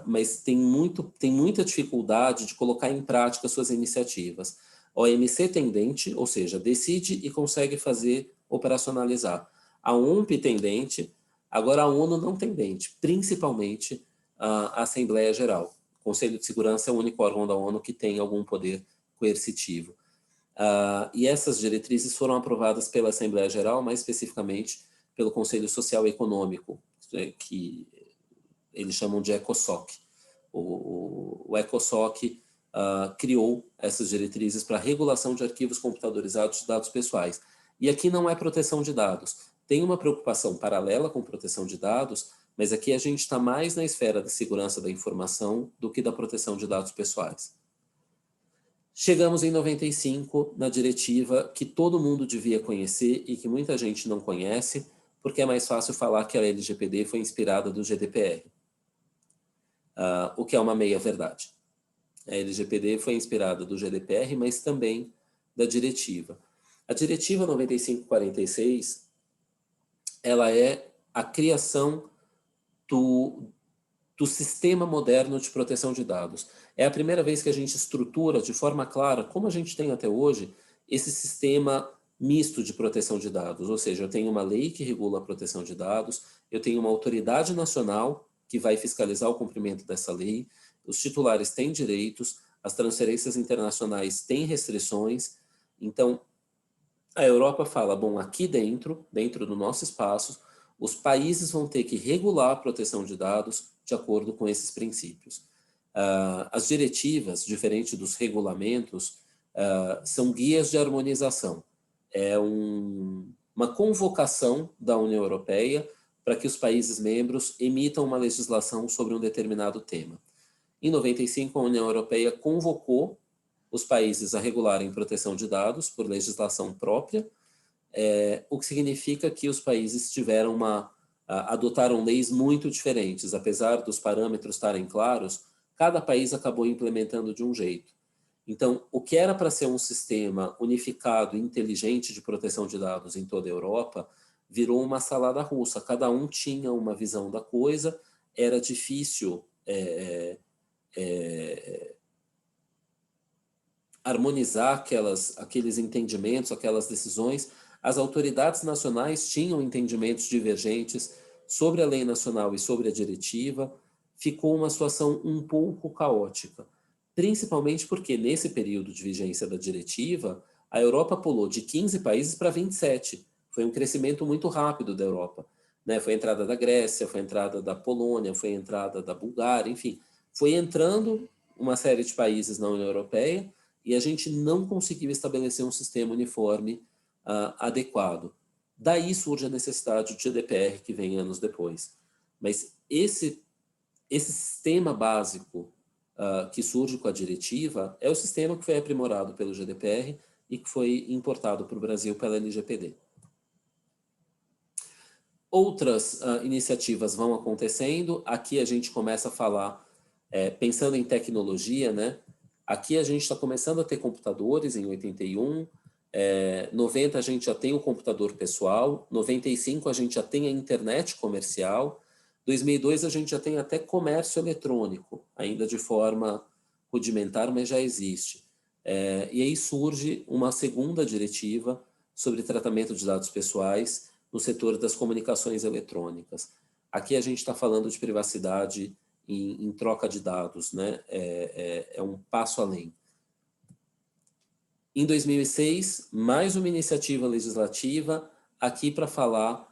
mas tem muita dificuldade de colocar em prática suas iniciativas. A OMC tem dente, ou seja, decide e consegue fazer, operacionalizar. A OMP tem dente, agora a ONU não tem dente, principalmente a Assembleia Geral. O Conselho de Segurança é o único órgão da ONU que tem algum poder coercitivo. E essas diretrizes foram aprovadas pela Assembleia Geral, mais especificamente pelo Conselho Social e Econômico, que eles chamam de ECOSOC. O ECOSOC criou essas diretrizes para regulação de arquivos computadorizados de dados pessoais. E aqui não é proteção de dados. Tem uma preocupação paralela com proteção de dados, mas aqui a gente está mais na esfera da segurança da informação do que da proteção de dados pessoais. Chegamos em 95 na diretiva que todo mundo devia conhecer e que muita gente não conhece, porque é mais fácil falar que a LGPD foi inspirada do GDPR, o que é uma meia-verdade. A LGPD foi inspirada do GDPR, mas também da diretiva. A diretiva 9546, ela é a criação do sistema moderno de proteção de dados. É a primeira vez que a gente estrutura de forma clara, como a gente tem até hoje, esse sistema misto de proteção de dados. Ou seja, eu tenho uma lei que regula a proteção de dados, eu tenho uma autoridade nacional que vai fiscalizar o cumprimento dessa lei, os titulares têm direitos, as transferências internacionais têm restrições. Então, A Europa fala, bom, aqui dentro do nosso espaço, os países vão ter que regular a proteção de dados de acordo com esses princípios. As diretivas, diferente dos regulamentos, são guias de harmonização. É uma convocação da União Europeia para que os países membros emitam uma legislação sobre um determinado tema. Em 95, a União Europeia convocou os países a regularem proteção de dados por legislação própria, o que significa que os países adotaram leis muito diferentes. Apesar dos parâmetros estarem claros, cada país acabou implementando de um jeito. Então, o que era para ser um sistema unificado e inteligente de proteção de dados em toda a Europa, virou uma salada russa. Cada um tinha uma visão da coisa, era difícil harmonizar aqueles entendimentos, aquelas decisões. As autoridades nacionais tinham entendimentos divergentes sobre a lei nacional e sobre a diretiva. Ficou uma situação um pouco caótica, principalmente porque nesse período de vigência da diretiva, a Europa pulou de 15 países para 27. Foi um crescimento muito rápido da Europa, né? Foi a entrada da Grécia, foi a entrada da Polônia, foi a entrada da Bulgária, enfim, foi entrando uma série de países na União Europeia e a gente não conseguiu estabelecer um sistema uniforme adequado. Daí surge a necessidade do GDPR, que vem anos depois. Mas esse sistema básico que surge com a diretiva é o sistema que foi aprimorado pelo GDPR e que foi importado para o Brasil pela LGPD. Outras iniciativas vão acontecendo. Aqui a gente começa a falar, pensando em tecnologia, né? Aqui a gente está começando a ter computadores em 81, 90 a gente já tem o computador pessoal, 95 a gente já tem a internet comercial, 2002 a gente já tem até comércio eletrônico, ainda de forma rudimentar, mas já existe. E aí surge uma segunda diretiva sobre tratamento de dados pessoais no setor das comunicações eletrônicas. Aqui a gente está falando de privacidade em troca de dados, né? É um passo além. Em 2006, mais uma iniciativa legislativa aqui para falar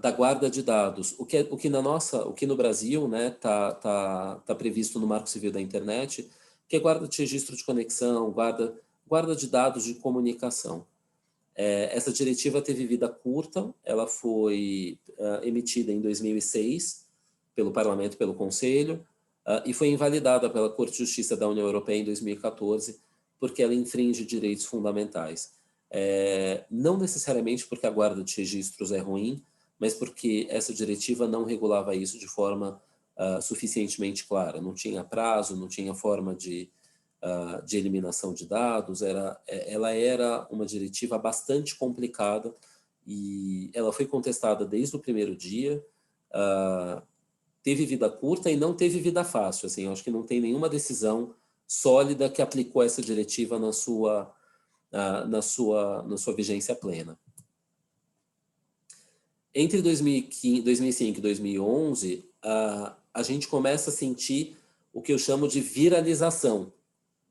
da guarda de dados, o que no Brasil, né, tá previsto no Marco Civil da Internet, que é guarda de registro de conexão, guarda de dados de comunicação. Essa diretiva teve vida curta, ela foi emitida em 2006 pelo Parlamento, pelo Conselho, e foi invalidada pela Corte de Justiça da União Europeia em 2014, porque ela infringe direitos fundamentais. Não necessariamente porque a guarda de registros é ruim, mas porque essa diretiva não regulava isso de forma suficientemente clara. Não tinha prazo, não tinha forma de eliminação de dados. Ela era uma diretiva bastante complicada e ela foi contestada desde o primeiro dia. Teve vida curta e não teve vida fácil. Assim, eu acho que não tem nenhuma decisão sólida que aplicou essa diretiva na sua vigência plena. Entre 2005 e 2011, a gente começa a sentir o que eu chamo de viralização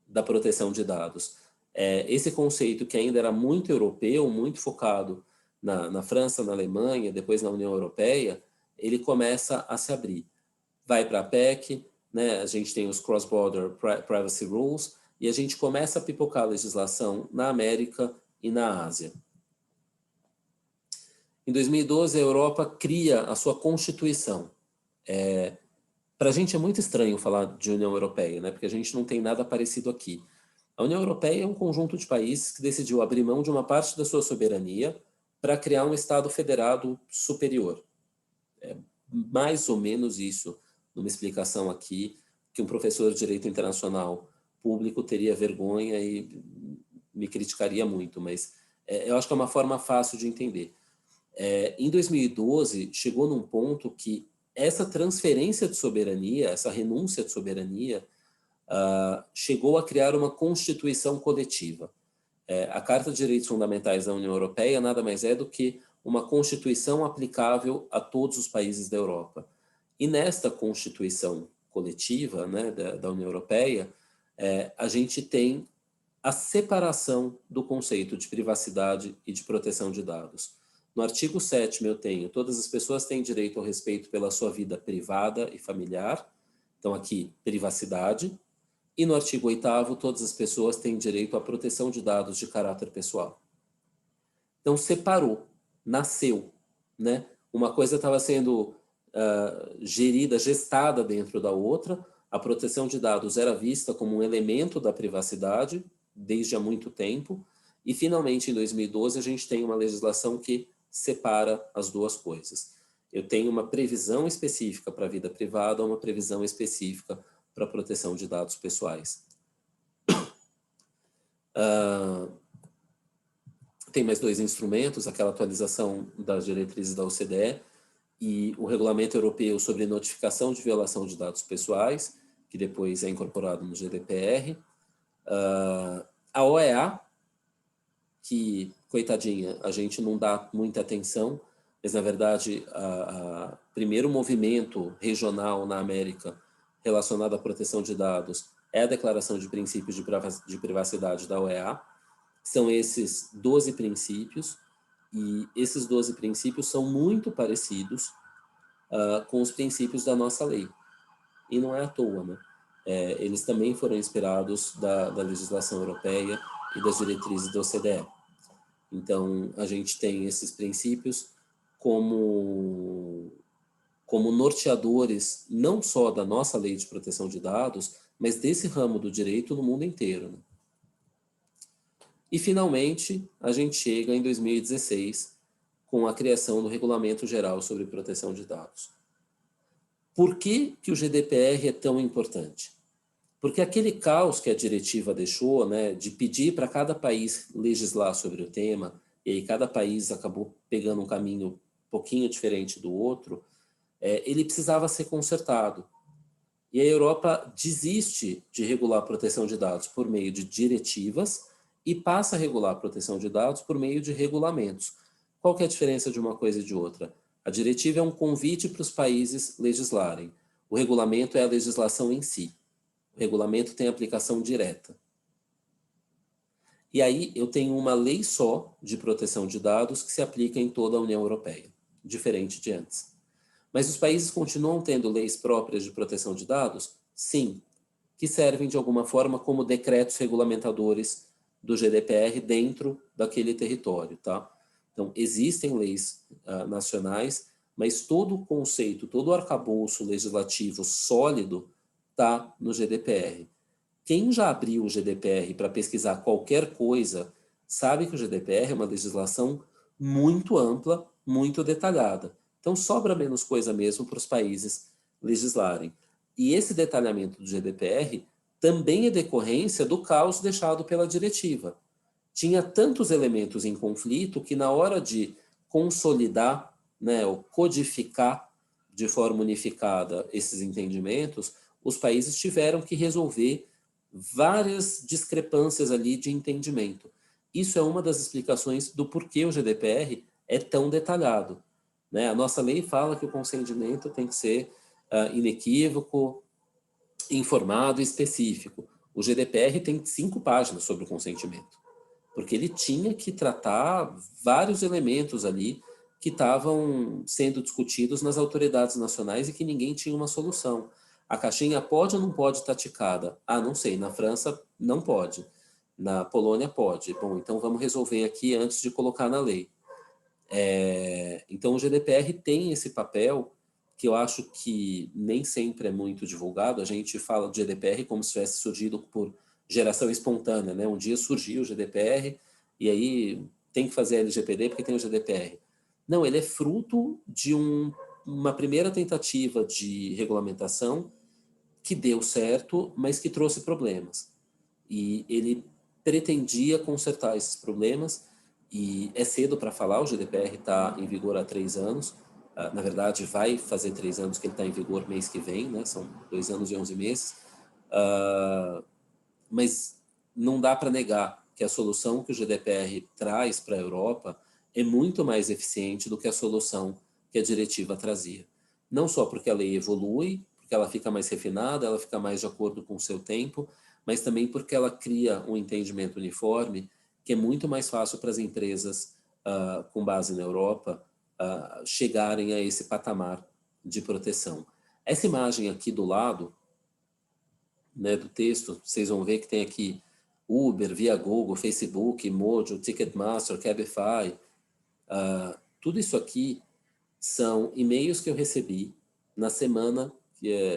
da proteção de dados. Esse conceito que ainda era muito europeu, muito focado na França, na Alemanha, depois na União Europeia, ele começa a se abrir. Vai para a PEC, né? A gente tem os Cross-Border Privacy Rules, e a gente começa a pipocar a legislação na América e na Ásia. Em 2012, a Europa cria a sua Constituição. Para a gente é muito estranho falar de União Europeia, né? Porque a gente não tem nada parecido aqui. A União Europeia é um conjunto de países que decidiu abrir mão de uma parte da sua soberania para criar um Estado federado superior. Mais ou menos isso, numa explicação aqui, que um professor de Direito Internacional público teria vergonha e me criticaria muito, mas eu acho que é uma forma fácil de entender. Em 2012, chegou num ponto que essa transferência de soberania, essa renúncia de soberania, chegou a criar uma constituição coletiva. A Carta de Direitos Fundamentais da União Europeia nada mais é do que uma constituição aplicável a todos os países da Europa. E nesta constituição coletiva, né, da União Europeia, a gente tem a separação do conceito de privacidade e de proteção de dados. No artigo 7º eu tenho: todas as pessoas têm direito ao respeito pela sua vida privada e familiar. Então aqui, privacidade. E no artigo 8º, todas as pessoas têm direito à proteção de dados de caráter pessoal. Então separou, nasceu, né? Uma coisa estava sendo gestada dentro da outra. A proteção de dados era vista como um elemento da privacidade desde há muito tempo, e finalmente em 2012 a gente tem uma legislação que separa as duas coisas. Eu tenho uma previsão específica para a vida privada, uma previsão específica para a proteção de dados pessoais. Tem mais 2 instrumentos: aquela atualização das diretrizes da OCDE e o Regulamento Europeu sobre Notificação de Violação de Dados Pessoais, que depois é incorporado no GDPR. A OEA, que, coitadinha, a gente não dá muita atenção, mas, na verdade, o primeiro movimento regional na América relacionado à proteção de dados é a Declaração de Princípios de Privacidade da OEA. São esses 12 princípios, e esses 12 princípios são muito parecidos com os princípios da nossa lei. E não é à toa, né? Eles também foram inspirados da legislação europeia e das diretrizes da OCDE. Então, a gente tem esses princípios como norteadores não só da nossa lei de proteção de dados, mas desse ramo do direito no mundo inteiro, né? E, finalmente, a gente chega em 2016 com a criação do Regulamento Geral sobre Proteção de Dados. Por que o GDPR é tão importante? Porque aquele caos que a diretiva deixou, né, de pedir para cada país legislar sobre o tema, e aí cada país acabou pegando um caminho um pouquinho diferente do outro, ele precisava ser consertado. E a Europa desiste de regular a proteção de dados por meio de diretivas e passa a regular a proteção de dados por meio de regulamentos. Qual que é a diferença de uma coisa e de outra? A diretiva é um convite para os países legislarem. O regulamento é a legislação em si. O regulamento tem aplicação direta. E aí eu tenho uma lei só de proteção de dados que se aplica em toda a União Europeia, diferente de antes. Mas os países continuam tendo leis próprias de proteção de dados? Sim, que servem de alguma forma como decretos regulamentadores do GDPR dentro daquele território, tá? Então, existem leis nacionais, mas todo o conceito, todo o arcabouço legislativo sólido está no GDPR. Quem já abriu o GDPR para pesquisar qualquer coisa sabe que o GDPR é uma legislação muito ampla, muito detalhada. Então, sobra menos coisa mesmo para os países legislarem. E esse detalhamento do GDPR também é decorrência do caos deixado pela diretiva. Tinha tantos elementos em conflito que, na hora de consolidar, né, ou codificar de forma unificada esses entendimentos, os países tiveram que resolver várias discrepâncias ali de entendimento. Isso é uma das explicações do porquê o GDPR é tão detalhado, né? A nossa lei fala que o consentimento tem que ser inequívoco, informado e específico. O GDPR tem 5 páginas sobre o consentimento, porque ele tinha que tratar vários elementos ali que estavam sendo discutidos nas autoridades nacionais e que ninguém tinha uma solução. A caixinha pode ou não pode estar ticada? Não sei, na França não pode, na Polônia pode. Bom, então vamos resolver aqui antes de colocar na lei. Então o GDPR tem esse papel que eu acho que nem sempre é muito divulgado. A gente fala do GDPR como se tivesse surgido por geração espontânea, né? Um dia surgiu o GDPR e aí tem que fazer a LGPD porque tem o GDPR. Não, ele é fruto de uma primeira tentativa de regulamentação que deu certo, mas que trouxe problemas. E ele pretendia consertar esses problemas, e é cedo para falar, o GDPR está em vigor há 3 anos, na verdade vai fazer 3 anos que ele está em vigor mês que vem, né? São 2 anos e 11 meses, mas não dá para negar que a solução que o GDPR traz para a Europa é muito mais eficiente do que a solução que a diretiva trazia. Não só porque a lei evolui, porque ela fica mais refinada, ela fica mais de acordo com o seu tempo, mas também porque ela cria um entendimento uniforme que é muito mais fácil para as empresas com base na Europa chegarem a esse patamar de proteção. Essa imagem aqui do lado, né, do texto, vocês vão ver que tem aqui Uber, Viagogo, Facebook, Mojo, Ticketmaster, Cabify. Tudo isso aqui são e-mails que eu recebi na semana,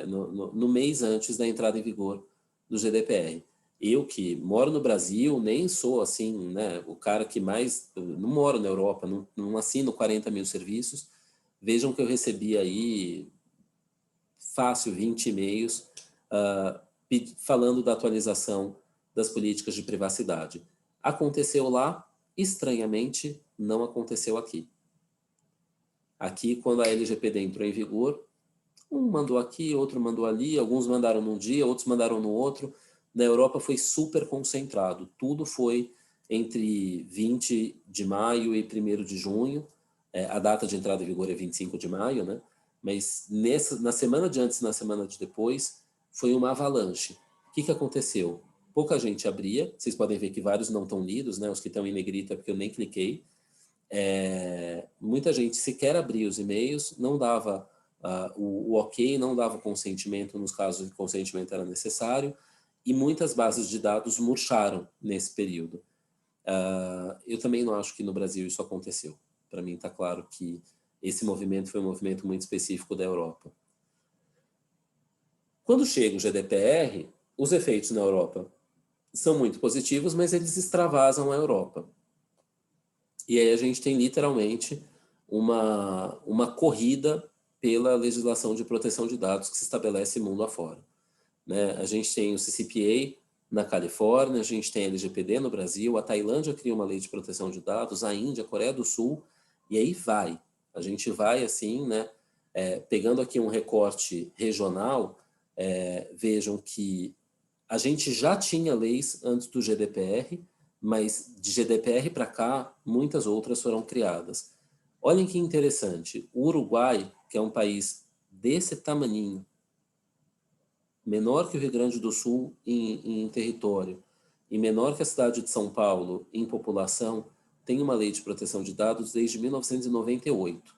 no mês antes da entrada em vigor do GDPR. Eu que moro no Brasil, nem sou assim, né, o cara que mais... Não moro na Europa, não assino 40 mil serviços. Vejam que eu recebi aí fácil 20 e-mails falando da atualização das políticas de privacidade. Aconteceu lá, estranhamente, não aconteceu aqui. Aqui, quando a LGPD entrou em vigor, um mandou aqui, outro mandou ali, alguns mandaram num dia, outros mandaram no outro. Na Europa foi super concentrado. Tudo foi entre 20 de maio e 1º de junho. A data de entrada em vigor é 25 de maio, né? Mas na semana de antes e na semana de depois, foi uma avalanche. O que aconteceu? Pouca gente abria. Vocês podem ver que vários não estão lidos, né? Os que estão em negrita, porque eu nem cliquei. Muita gente sequer abria os e-mails, não dava o ok, não dava consentimento nos casos em que consentimento era necessário, e muitas bases de dados murcharam nesse período. Eu também não acho que no Brasil isso aconteceu. Para mim está claro que esse movimento foi um movimento muito específico da Europa. Quando chega o GDPR, os efeitos na Europa são muito positivos, mas eles extravasam a Europa. E aí a gente tem literalmente uma corrida pela legislação de proteção de dados que se estabelece mundo afora. Né? A gente tem o CCPA na Califórnia, a gente tem a LGPD no Brasil, a Tailândia cria uma lei de proteção de dados, a Índia, a Coreia do Sul, e aí vai. A gente vai assim, né? Pegando aqui um recorte regional, vejam que a gente já tinha leis antes do GDPR, mas de GDPR para cá, muitas outras foram criadas. Olhem que interessante, o Uruguai, que é um país desse tamaninho, menor que o Rio Grande do Sul em território, e menor que a cidade de São Paulo em população, tem uma lei de proteção de dados desde 1998.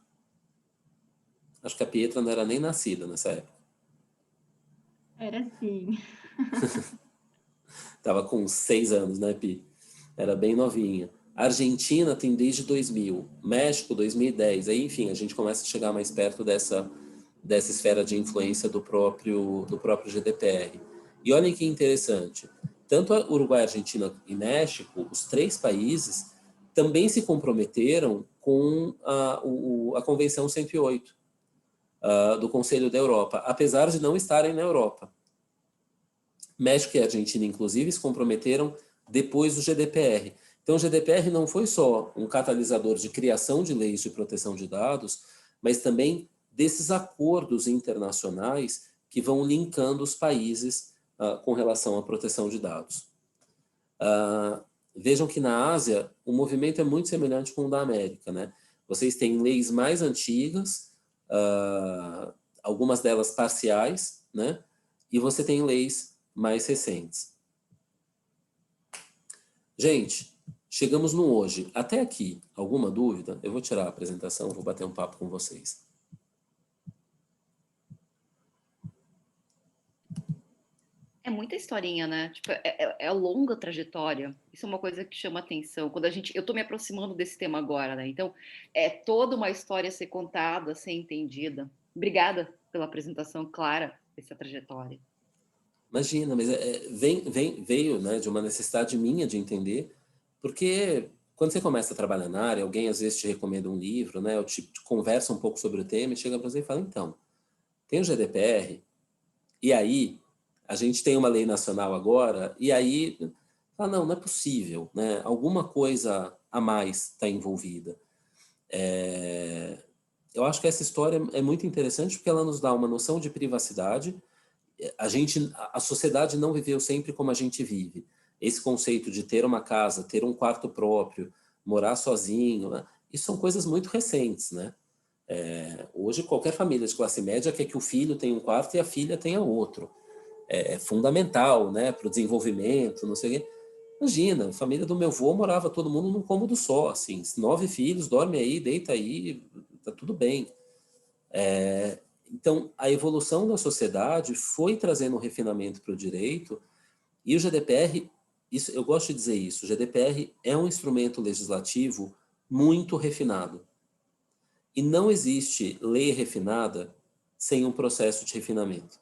Acho que a Pietra não era nem nascida nessa época. Era sim. Estava com 6 anos, né, Pi? Era bem novinha. A Argentina tem desde 2000, México 2010. Aí, enfim, a gente começa a chegar mais perto dessa esfera de influência do próprio GDPR. E olhem que interessante. Tanto a Uruguai, Argentina e México, os 3 países, também se comprometeram com a Convenção 108 do Conselho da Europa, apesar de não estarem na Europa. México e Argentina, inclusive, se comprometeram depois do GDPR. Então, o GDPR não foi só um catalisador de criação de leis de proteção de dados, mas também desses acordos internacionais que vão linkando os países com relação à proteção de dados. Vejam que na Ásia, o movimento é muito semelhante com o da América, né? Vocês têm leis mais antigas, algumas delas parciais, né? E você tem leis mais recentes. Gente, chegamos no hoje. Até aqui, alguma dúvida? Eu vou tirar a apresentação, vou bater um papo com vocês. É muita historinha, né? Tipo, é longa trajetória. Isso é uma coisa que chama atenção. Eu estou me aproximando desse tema agora, né? Então, é toda uma história a ser contada, a ser entendida. Obrigada pela apresentação clara dessa trajetória. Imagina, mas veio, né, de uma necessidade minha de entender, porque quando você começa a trabalhar na área, alguém às vezes te recomenda um livro, né, ou te conversa um pouco sobre o tema e chega para você e fala, então, tem o GDPR, e aí a gente tem uma lei nacional agora, e aí, não é possível, né, alguma coisa a mais está envolvida. Eu acho que essa história é muito interessante porque ela nos dá uma noção de privacidade. A sociedade não viveu sempre como a gente vive. Esse conceito de ter uma casa, ter um quarto próprio, morar sozinho, né? Isso são coisas muito recentes, né? Hoje, qualquer família de classe média quer que o filho tenha um quarto e a filha tenha outro. é fundamental, né, para o desenvolvimento, não sei o quê. Imagina, a família do meu avô morava todo mundo num cômodo só, assim, 9 filhos, dorme aí, deita aí, tá tudo bem. Então, a evolução da sociedade foi trazendo um refinamento para o direito, e o GDPR, isso, eu gosto de dizer isso, o GDPR é um instrumento legislativo muito refinado. E não existe lei refinada sem um processo de refinamento.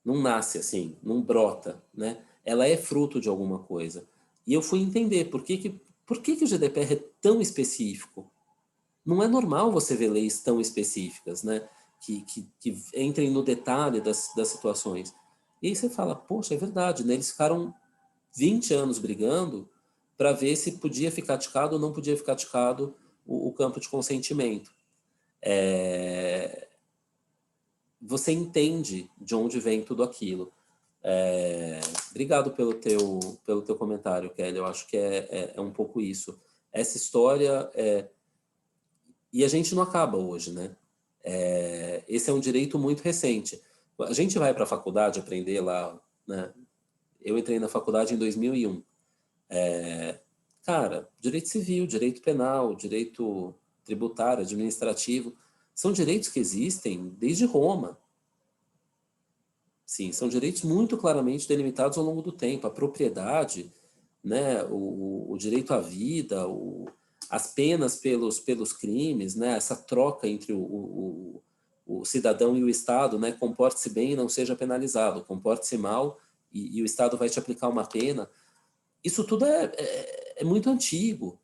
Não nasce assim, não brota, né? Ela é fruto de alguma coisa. E eu fui entender por que o GDPR é tão específico. Não é normal você ver leis tão específicas, né? Que entrem no detalhe das situações. E aí você fala, poxa, é verdade, né? Eles ficaram 20 anos brigando para ver se podia ficar ticado ou não podia ficar ticado o campo de consentimento. Você entende de onde vem tudo aquilo. Obrigado pelo teu comentário, Kelly. Eu acho que é um pouco isso. Essa história... E a gente não acaba hoje, né? Esse é um direito muito recente. A gente vai para a faculdade aprender lá, né? Eu entrei na faculdade em 2001. Cara, direito civil, direito penal, direito tributário, administrativo, são direitos que existem desde Roma. Sim, são direitos muito claramente delimitados ao longo do tempo. A propriedade, né, o direito à vida, as penas pelos crimes, né, essa troca entre o cidadão e o Estado, né, comporte-se bem e não seja penalizado, comporte-se mal e o Estado vai te aplicar uma pena. Isso tudo é muito antigo,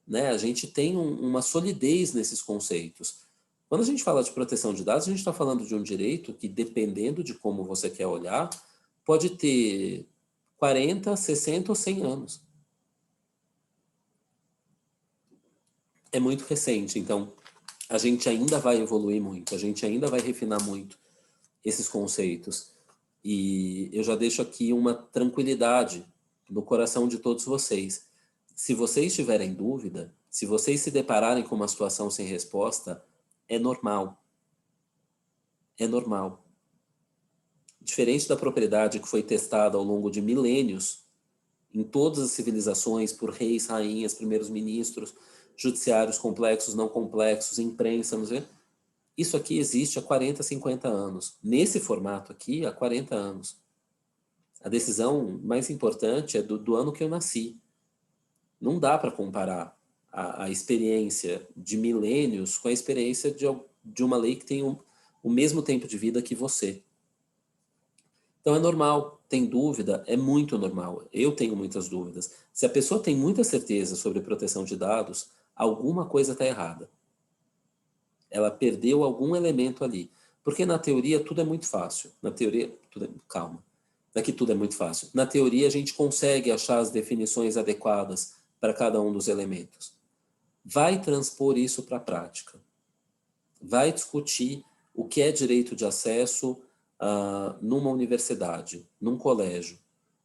né? A gente tem uma solidez nesses conceitos. Quando a gente fala de proteção de dados, a gente está falando de um direito que, dependendo de como você quer olhar, pode ter 40, 60 ou 100 anos. É muito recente, então a gente ainda vai evoluir muito, a gente ainda vai refinar muito esses conceitos. E eu já deixo aqui uma tranquilidade no coração de todos vocês. Se vocês tiverem dúvida, se vocês se depararem com uma situação sem resposta, é normal. É normal. Diferente da propriedade que foi testada ao longo de milênios, em todas as civilizações, por reis, rainhas, primeiros ministros, judiciários complexos, não complexos, imprensa, não sei. Isso aqui existe há 40, 50 anos. Nesse formato aqui, há 40 anos. A decisão mais importante é do ano que eu nasci. Não dá para comparar a experiência de milênios com a experiência de uma lei que tem o mesmo tempo de vida que você. Então é normal, tem dúvida, é muito normal. Eu tenho muitas dúvidas. Se a pessoa tem muita certeza sobre proteção de dados, alguma coisa está errada. Ela perdeu algum elemento ali. Porque na teoria tudo é muito fácil. Na teoria, calma. Não é que tudo é muito fácil. Na teoria a gente consegue achar as definições adequadas para cada um dos elementos. Vai transpor isso para a prática. Vai discutir o que é direito de acesso numa universidade, num colégio.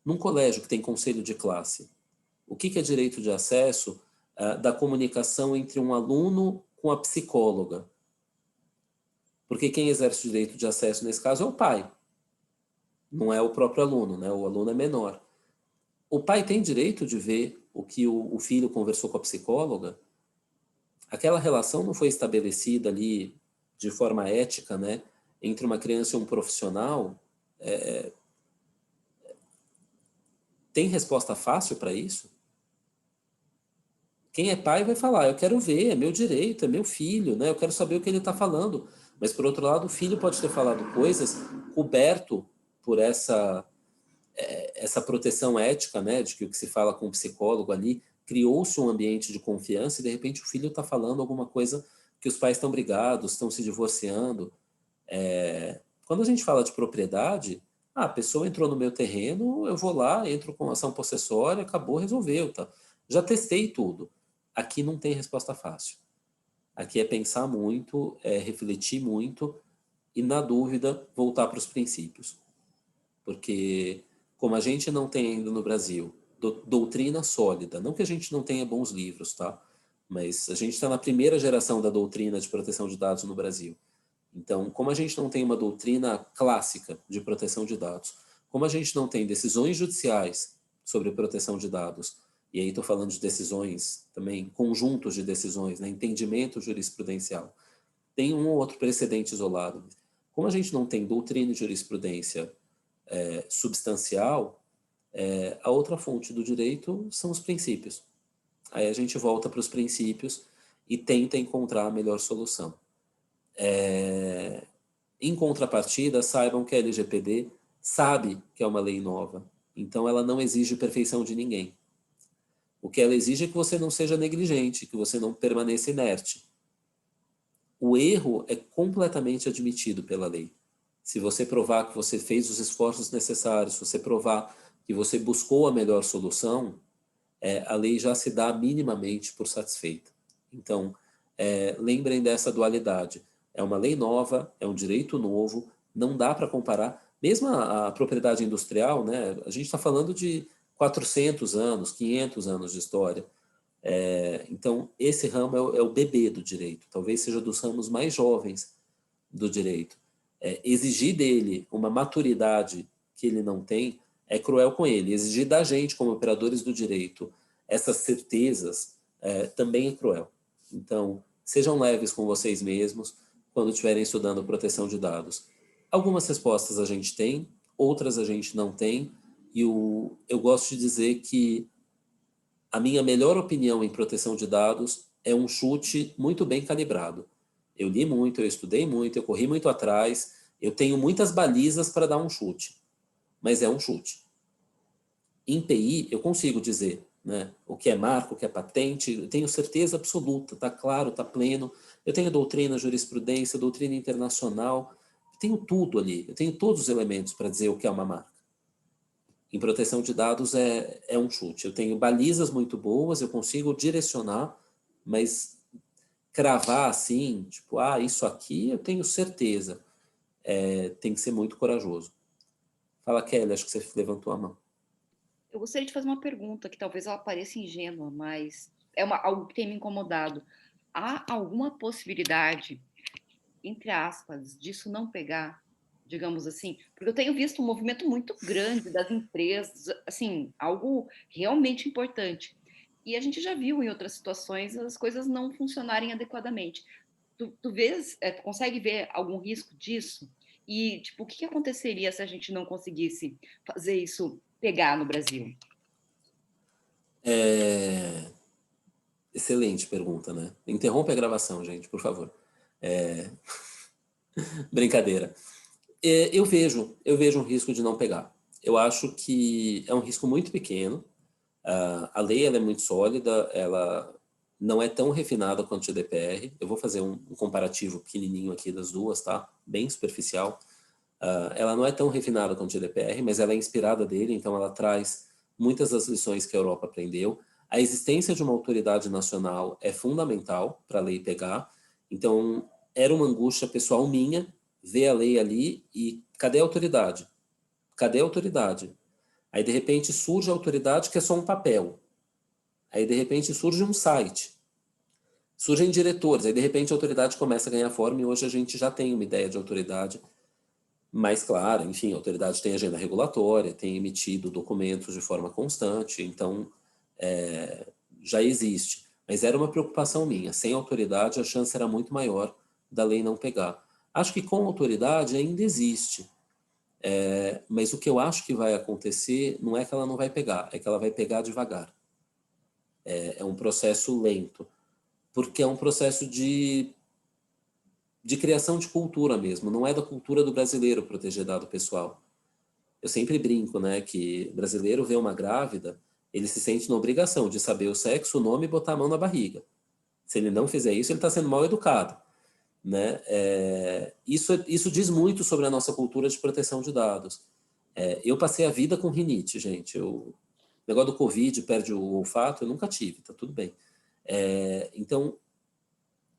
Num colégio que tem conselho de classe. O que é direito de acesso da comunicação entre um aluno com a psicóloga? Porque quem exerce o direito de acesso nesse caso é o pai. Não é o próprio aluno, né? O aluno é menor. O pai tem direito de ver o que o filho conversou com a psicóloga? Aquela relação não foi estabelecida ali de forma ética, né? Entre uma criança e um profissional. Tem resposta fácil para isso? Quem é pai vai falar, eu quero ver, é meu direito, é meu filho, né? Eu quero saber o que ele está falando. Mas, por outro lado, o filho pode ter falado coisas coberto por essa proteção ética, né? De que o que se fala com o psicólogo ali, criou-se um ambiente de confiança e, de repente, o filho está falando alguma coisa que os pais estão brigados, estão se divorciando. Quando a gente fala de propriedade, a pessoa entrou no meu terreno, eu vou lá, entro com ação possessória, acabou, resolveu. Tá? Já testei tudo. Aqui não tem resposta fácil. Aqui é pensar muito, é refletir muito e, na dúvida, voltar para os princípios. Porque, como a gente não tem ainda no Brasil doutrina sólida, não que a gente não tenha bons livros, tá? Mas a gente está na primeira geração da doutrina de proteção de dados no Brasil. Então, como a gente não tem uma doutrina clássica de proteção de dados, como a gente não tem decisões judiciais sobre proteção de dados, e aí estou falando de decisões também, conjuntos de decisões, né, entendimento jurisprudencial, tem um ou outro precedente isolado. Como a gente não tem doutrina e jurisprudência substancial, a outra fonte do direito são os princípios. Aí a gente volta para os princípios e tenta encontrar a melhor solução. Em contrapartida, saibam que a LGPD sabe que é uma lei nova, então ela não exige perfeição de ninguém. O que ela exige é que você não seja negligente, que você não permaneça inerte. O erro é completamente admitido pela lei. Se você provar que você fez os esforços necessários, se você provar que você buscou a melhor solução, a lei já se dá minimamente por satisfeita. Então, lembrem dessa dualidade. É uma lei nova, é um direito novo, não dá para comparar. Mesmo a propriedade industrial, né, a gente está falando de 400 anos, 500 anos de história. Então, esse ramo é o bebê do direito, talvez seja dos ramos mais jovens do direito. Exigir dele uma maturidade que ele não tem é cruel com ele. Exigir da gente, como operadores do direito, essas certezas também é cruel. Então, sejam leves com vocês mesmos quando estiverem estudando proteção de dados. Algumas respostas a gente tem, outras a gente não tem, e eu gosto de dizer que a minha melhor opinião em proteção de dados é um chute muito bem calibrado. Eu li muito, eu estudei muito, eu corri muito atrás, eu tenho muitas balizas para dar um chute, mas é um chute. Em PI, eu consigo dizer, né, o que é marco, o que é patente, eu tenho certeza absoluta, está claro, está pleno. Eu tenho doutrina, jurisprudência, doutrina internacional, eu tenho tudo ali, eu tenho todos os elementos para dizer o que é uma marca. Em proteção de dados é um chute. Eu tenho balizas muito boas, eu consigo direcionar, mas cravar assim, tipo, isso aqui eu tenho certeza. Tem que ser muito corajoso. Fala, Kelly, acho que você levantou a mão. Eu gostaria de fazer uma pergunta que talvez ela pareça ingênua, mas algo que tem me incomodado. Há alguma possibilidade, entre aspas, disso não pegar, digamos assim? Porque eu tenho visto um movimento muito grande das empresas, assim, algo realmente importante. E a gente já viu em outras situações as coisas não funcionarem adequadamente. Tu consegue ver algum risco disso? E, tipo, o que aconteceria se a gente não conseguisse fazer isso pegar no Brasil? Excelente pergunta, né? Interrompe a gravação, gente, por favor. Brincadeira. Eu vejo um risco de não pegar. Eu acho que é um risco muito pequeno. A lei ela é muito sólida, ela não é tão refinada quanto o GDPR. Eu vou fazer um comparativo pequenininho aqui das duas, tá? Bem superficial. Ela não é tão refinada quanto o GDPR, mas ela é inspirada dele, então ela traz muitas das lições que a Europa aprendeu. A existência de uma autoridade nacional é fundamental para a lei pegar. Então, era uma angústia pessoal minha ver a lei ali e cadê a autoridade? Cadê a autoridade? Aí, de repente, surge a autoridade que é só um papel. Aí, de repente, surge um site. Surgem diretores. Aí, de repente, a autoridade começa a ganhar forma e hoje a gente já tem uma ideia de autoridade mais clara. Enfim, a autoridade tem agenda regulatória, tem emitido documentos de forma constante. Então, já existe. Mas era uma preocupação minha. Sem autoridade, a chance era muito maior da lei não pegar. Acho que com autoridade ainda existe. Mas o que eu acho que vai acontecer não é que ela não vai pegar, é que ela vai pegar devagar. É um processo lento, porque é um processo de criação de cultura mesmo, não é da cultura do brasileiro proteger dado pessoal. Eu sempre brinco, né, que o brasileiro vê uma grávida, ele se sente na obrigação de saber o sexo, o nome e botar a mão na barriga. Se ele não fizer isso, ele está sendo mal educado. Né? Isso diz muito sobre a nossa cultura de proteção de dados. Eu passei a vida com rinite, gente. O negócio do Covid perde o olfato, eu nunca tive, tá tudo bem. Então,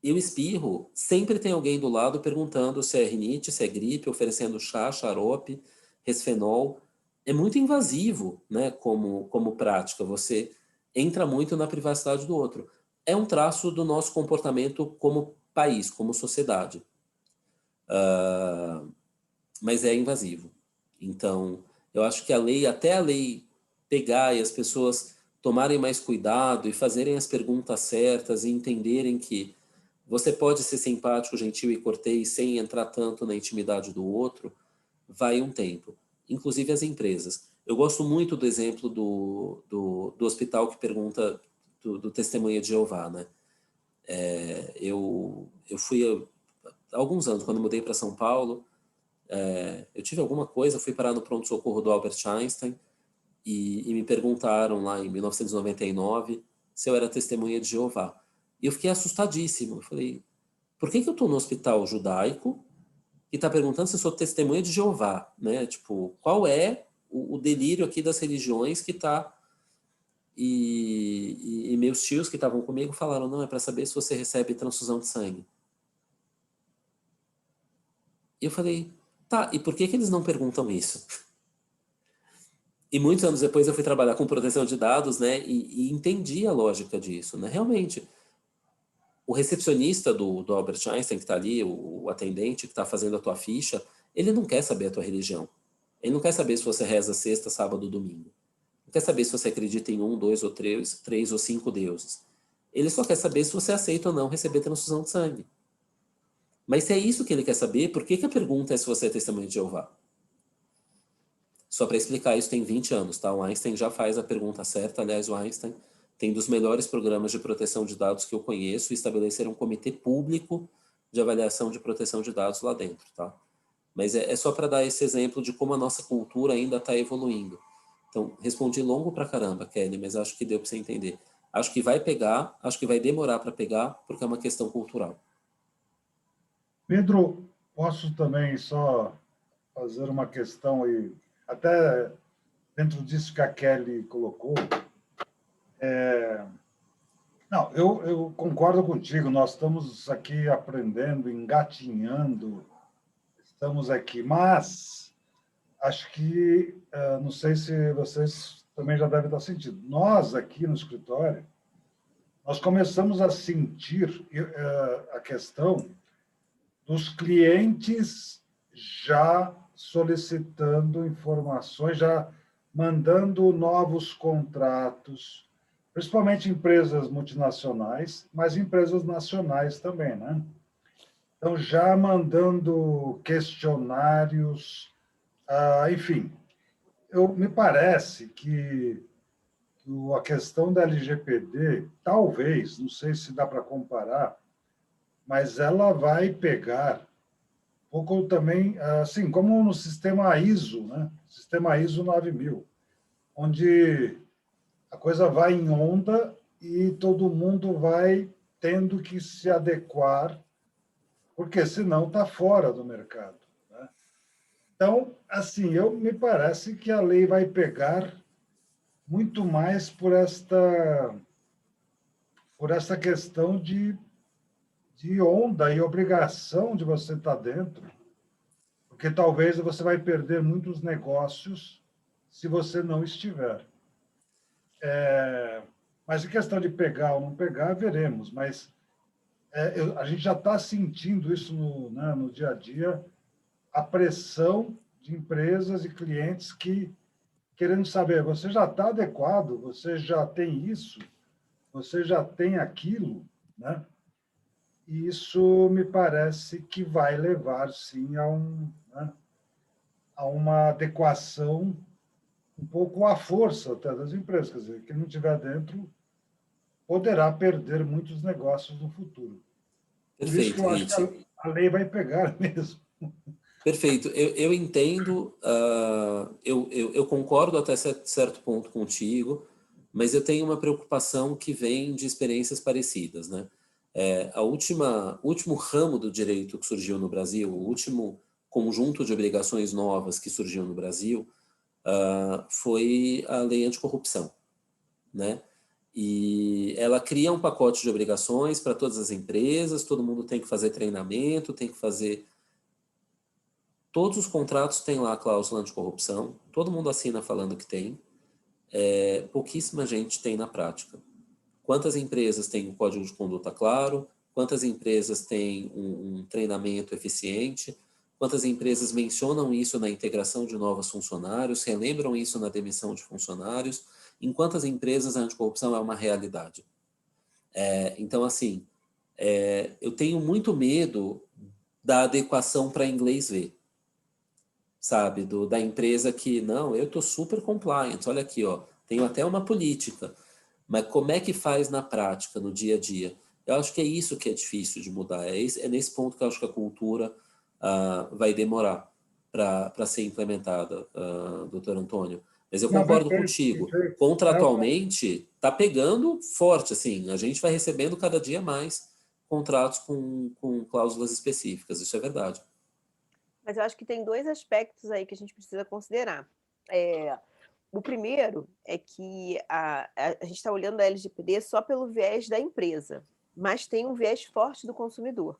eu espirro, sempre tem alguém do lado perguntando se é rinite, se é gripe, oferecendo chá, xarope, resfenol. É muito invasivo, né, como prática. Você entra muito na privacidade do outro. É um traço do nosso comportamento como país, como sociedade. mas é invasivo. Então, eu acho que até a lei pegar e as pessoas tomarem mais cuidado e fazerem as perguntas certas e entenderem que você pode ser simpático, gentil e cortês sem entrar tanto na intimidade do outro, vai um tempo. Inclusive as empresas. Eu gosto muito do exemplo do hospital que pergunta do Testemunha de Jeová, né? Eu fui há alguns anos, quando eu mudei para São Paulo, eu tive alguma coisa, fui parar no pronto-socorro do Albert Einstein e me perguntaram lá em 1999 se eu era testemunha de Jeová. E eu fiquei assustadíssimo. Eu falei, por que eu estou no hospital judaico e está perguntando se eu sou testemunha de Jeová? Né? Tipo, qual é o delírio aqui das religiões que está... E meus tios que estavam comigo falaram, não, é para saber se você recebe transfusão de sangue. E eu falei, tá, e por que eles não perguntam isso? E muitos anos depois eu fui trabalhar com proteção de dados, né, e entendi a lógica disso, né? Realmente, o recepcionista do Albert Einstein que está ali, o atendente que está fazendo a tua ficha, ele não quer saber a tua religião. Ele não quer saber se você reza sexta, sábado, domingo. Não quer saber se você acredita em 1, 2 ou 3 ou 5 deuses. Ele só quer saber se você aceita ou não receber transfusão de sangue. Mas se é isso que ele quer saber, por que a pergunta é se você é testemunha de Jeová? Só para explicar, isso tem 20 anos, tá? O Einstein já faz a pergunta certa. Aliás, o Einstein tem dos melhores programas de proteção de dados que eu conheço e estabelecer um comitê público de avaliação de proteção de dados lá dentro, tá? Mas é só para dar esse exemplo de como a nossa cultura ainda está evoluindo. Então, respondi longo pra caramba, Kelly, mas acho que deu para você entender. Acho que vai pegar, acho que vai demorar para pegar, porque é uma questão cultural. Pedro, posso também só fazer uma questão aí, até dentro disso que a Kelly colocou. Não, eu concordo contigo, nós estamos aqui aprendendo, engatinhando, estamos aqui, mas acho que, não sei se vocês também já devem estar sentindo, nós aqui no escritório, nós começamos a sentir a questão dos clientes já solicitando informações, já mandando novos contratos, principalmente empresas multinacionais, mas empresas nacionais também, né? Então, já mandando questionários, enfim. Me parece que a questão da LGPD, talvez, não sei se dá para comparar, mas ela vai pegar um pouco também, assim, como no sistema ISO, né? Sistema ISO 9000, onde a coisa vai em onda e todo mundo vai tendo que se adequar, porque senão está fora do mercado, né? Então, assim, me parece que a lei vai pegar muito mais por esta questão de onda e obrigação de você estar dentro, porque talvez você vai perder muitos negócios se você não estiver. Mas em questão de pegar ou não pegar, veremos. Mas a gente já está sentindo isso no dia a dia, a pressão de empresas e clientes que querendo saber, você já está adequado, você já tem isso, você já tem aquilo, né? E isso me parece que vai levar, sim, a uma adequação um pouco à força até das empresas. Quer dizer, quem não estiver dentro poderá perder muitos negócios no futuro. Por isso que Perfeito, eu acho que a lei vai pegar mesmo. Perfeito. Eu entendo, eu concordo até certo ponto contigo, mas eu tenho uma preocupação que vem de experiências parecidas, né? O último ramo do direito que surgiu no Brasil, o último conjunto de obrigações novas que surgiu no Brasil, foi a lei anticorrupção, né? E ela cria um pacote de obrigações para todas as empresas, todo mundo tem que fazer treinamento, tem que fazer... Todos os contratos têm lá a cláusula anticorrupção, todo mundo assina falando que tem, pouquíssima gente tem na prática. Quantas empresas têm o código de conduta claro? quantas empresas têm um treinamento eficiente, quantas empresas mencionam isso na integração de novos funcionários, relembram isso na demissão de funcionários, em quantas empresas a anticorrupção é uma realidade. Então, assim, eu tenho muito medo da adequação para inglês ver, sabe? Da empresa que, não, eu estou super compliant, olha aqui, ó, tenho até uma política, mas como é que faz na prática, no dia a dia? Eu acho que é isso que é difícil de mudar, é nesse ponto que eu acho que a cultura vai demorar para ser implementada, doutor Antônio. Mas eu Não, concordo perfeito, contigo, perfeito. contratualmente está pegando forte, assim, a gente vai recebendo cada dia mais contratos com cláusulas específicas, isso é verdade. Mas eu acho que tem dois aspectos aí que a gente precisa considerar. O primeiro é que a gente está olhando a LGPD só pelo viés da empresa, mas tem um viés forte do consumidor.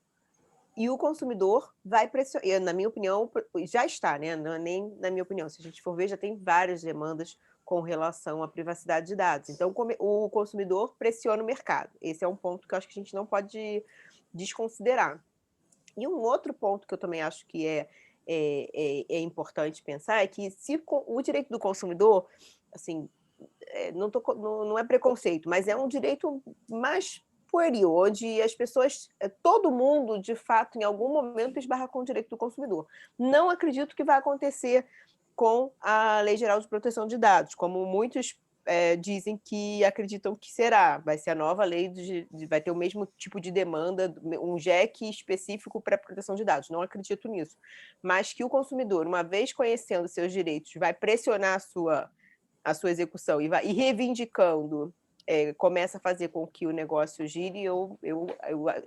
E o consumidor vai pressionar, na minha opinião, já está, né? Não é nem na minha opinião, se a gente for ver, já tem várias demandas com relação à privacidade de dados. Então, o consumidor pressiona o mercado. Esse é um ponto que eu acho que a gente não pode desconsiderar. E um outro ponto que eu também acho que é importante pensar é que se o direito do consumidor, assim, não é preconceito, mas é um direito mais pueril, onde as pessoas, todo mundo, de fato, em algum momento esbarra com o direito do consumidor. Não acredito que vai acontecer com a Lei Geral de Proteção de Dados, como muitos dizem que acreditam que será. Vai ser a nova lei, vai ter o mesmo tipo de demanda, um JEC específico para a proteção de dados. Não acredito nisso. Mas que o consumidor, uma vez conhecendo seus direitos, vai pressionar a sua execução e reivindicando, começa a fazer com que o negócio gire, eu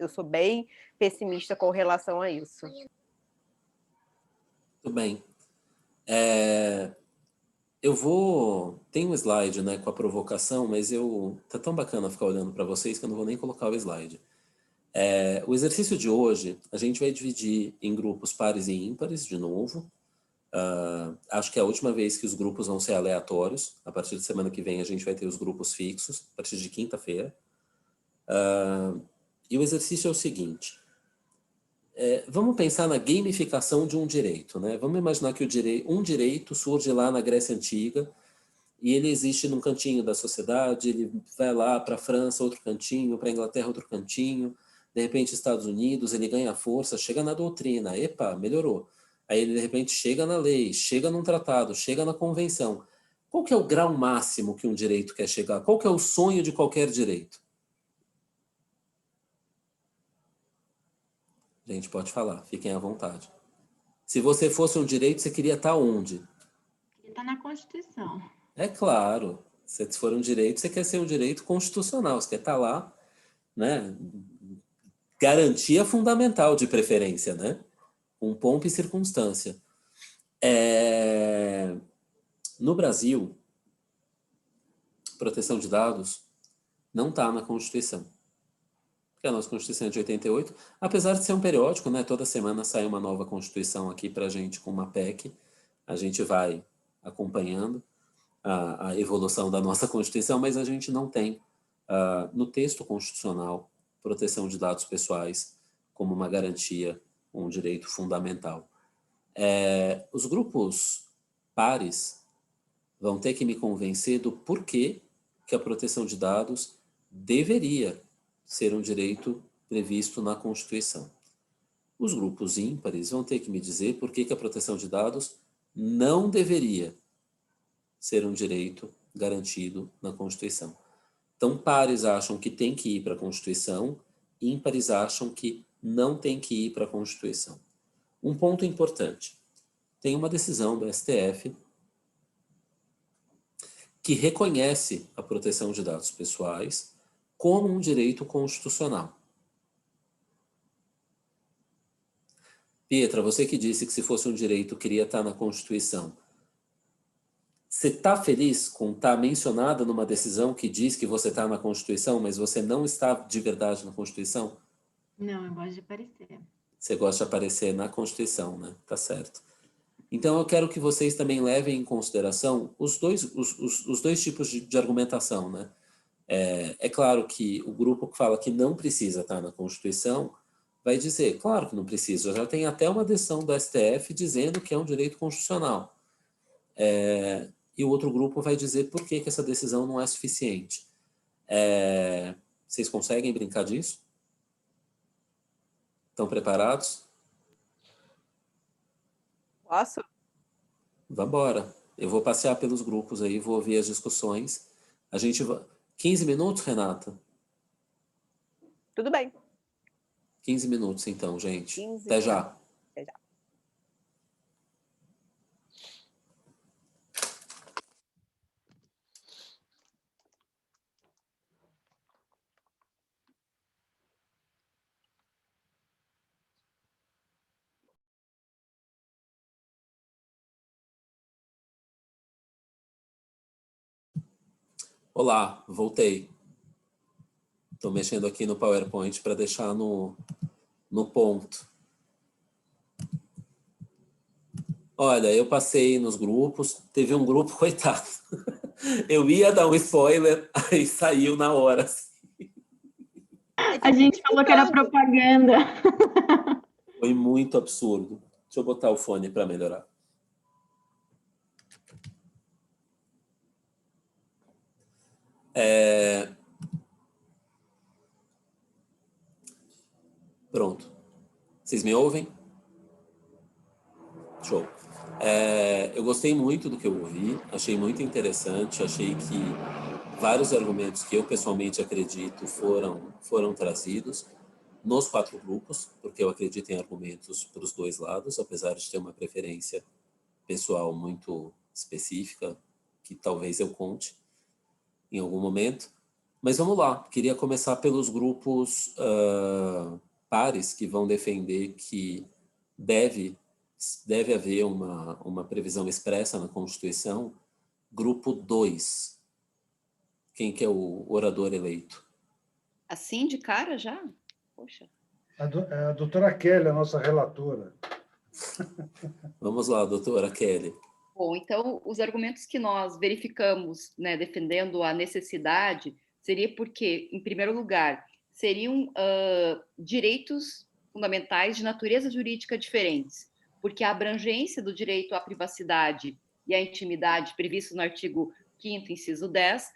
sou bem pessimista com relação a isso. Tudo bem. Tem um slide, né, com a provocação, mas tá tão bacana ficar olhando para vocês que eu não vou nem colocar o slide. O exercício de hoje, a gente vai dividir em grupos pares e ímpares, de novo. Acho que é a última vez que os grupos vão ser aleatórios. A partir de semana que vem a gente vai ter os grupos fixos, a partir de quinta-feira. E o exercício é o seguinte. Vamos pensar na gamificação de um direito, né? Vamos imaginar que um direito surge lá na Grécia Antiga e ele existe num cantinho da sociedade, ele vai lá para a França, outro cantinho, para a Inglaterra, outro cantinho, de repente Estados Unidos, ele ganha força, chega na doutrina, epa, melhorou. Aí ele de repente chega na lei, chega num tratado, chega na convenção. Qual que é o grau máximo que um direito quer chegar? Qual que é o sonho de qualquer direito? Gente, pode falar, fiquem à vontade. Se você fosse um direito, você queria estar onde? Está na Constituição. É claro, se for um direito, você quer ser um direito constitucional, você quer estar lá, né? Garantia fundamental de preferência, né? Com pompa e circunstância. No Brasil, proteção de dados não está na Constituição. Porque a nossa Constituição é de 88, apesar de ser um periódico, né? Toda semana sai uma nova Constituição aqui para a gente com uma PEC. A gente vai acompanhando a evolução da nossa Constituição, mas a gente não tem no texto constitucional proteção de dados pessoais como uma garantia, um direito fundamental. Os grupos pares vão ter que me convencer do porquê que a proteção de dados deveria ser um direito previsto na Constituição. Os grupos ímpares vão ter que me dizer por que a proteção de dados não deveria ser um direito garantido na Constituição. Então, pares acham que tem que ir para a Constituição, ímpares acham que não tem que ir para a Constituição. Um ponto importante. Tem uma decisão do STF que reconhece a proteção de dados pessoais como um direito constitucional. Pietra, você que disse que se fosse um direito queria estar na Constituição. Você está feliz com estar mencionada numa decisão que diz que você está na Constituição, mas você não está de verdade na Constituição? Não, eu gosto de aparecer. Você gosta de aparecer na Constituição, né? Tá certo. Então, eu quero que vocês também levem em consideração os dois tipos de argumentação, né? É claro que o grupo que fala que não precisa estar na Constituição vai dizer, claro que não precisa, já tem até uma decisão do STF dizendo que é um direito constitucional. E o outro grupo vai dizer por que essa decisão não é suficiente. Vocês conseguem brincar disso? Estão preparados? Posso? Vamos embora. Eu vou passear pelos grupos aí, vou ouvir as discussões. A gente vai... 15 minutos, Renata? Tudo bem. 15 minutos, então, gente. 15 Até minutos. já. Até já. Olá, voltei. Estou mexendo aqui no PowerPoint para deixar no ponto. Olha, eu passei nos grupos, teve um grupo, coitado. Eu ia dar um spoiler, aí saiu na hora. A gente falou que era propaganda. Foi muito absurdo. Deixa eu botar o fone para melhorar. Pronto. Vocês me ouvem? Show. Eu gostei muito do que eu ouvi, achei muito interessante, achei que vários argumentos que eu pessoalmente acredito foram trazidos nos 4 grupos, porque eu acredito em argumentos para os 2 lados, apesar de ter uma preferência pessoal muito específica, que talvez eu conte em algum momento. Mas vamos lá, queria começar pelos grupos pares que vão defender que deve haver uma previsão expressa na Constituição. Grupo 2. Quem que é o orador eleito? Assim, de cara já? Poxa. A doutora Kelly, a nossa relatora. Vamos lá, doutora Kelly. Bom, então, os argumentos que nós verificamos, né, defendendo a necessidade, seria porque, em primeiro lugar, seriam direitos fundamentais de natureza jurídica diferentes, porque a abrangência do direito à privacidade e à intimidade, previsto no artigo 5º, inciso 10,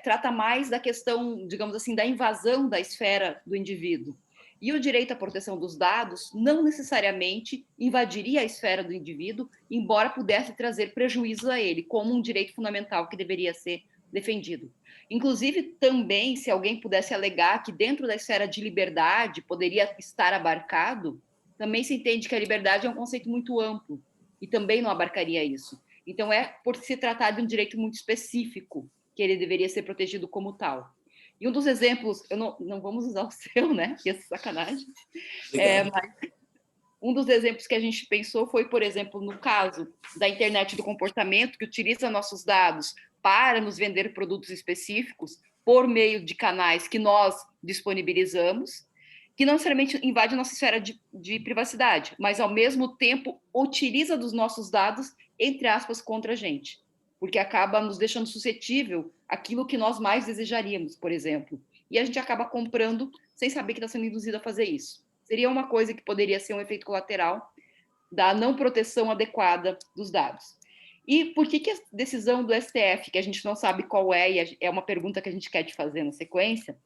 trata mais da questão, digamos assim, da invasão da esfera do indivíduo. E o direito à proteção dos dados não necessariamente invadiria a esfera do indivíduo, embora pudesse trazer prejuízo a ele, como um direito fundamental que deveria ser defendido. Inclusive, também, se alguém pudesse alegar que dentro da esfera de liberdade poderia estar abarcado, também se entende que a liberdade é um conceito muito amplo e também não abarcaria isso. Então, por se tratar de um direito muito específico que ele deveria ser protegido como tal. E um dos exemplos, não vamos usar o seu, né? Que é sacanagem. Mas um dos exemplos que a gente pensou foi, por exemplo, no caso da internet do comportamento, que utiliza nossos dados para nos vender produtos específicos por meio de canais que nós disponibilizamos, que não necessariamente invade nossa esfera de privacidade, mas, ao mesmo tempo, utiliza dos nossos dados, entre aspas, contra a gente, porque acaba nos deixando suscetível àquilo que nós mais desejaríamos, por exemplo. E a gente acaba comprando sem saber que está sendo induzido a fazer isso. Seria uma coisa que poderia ser um efeito colateral da não proteção adequada dos dados. E por que a decisão do STF, que a gente não sabe qual é, e é uma pergunta que a gente quer te fazer na sequência,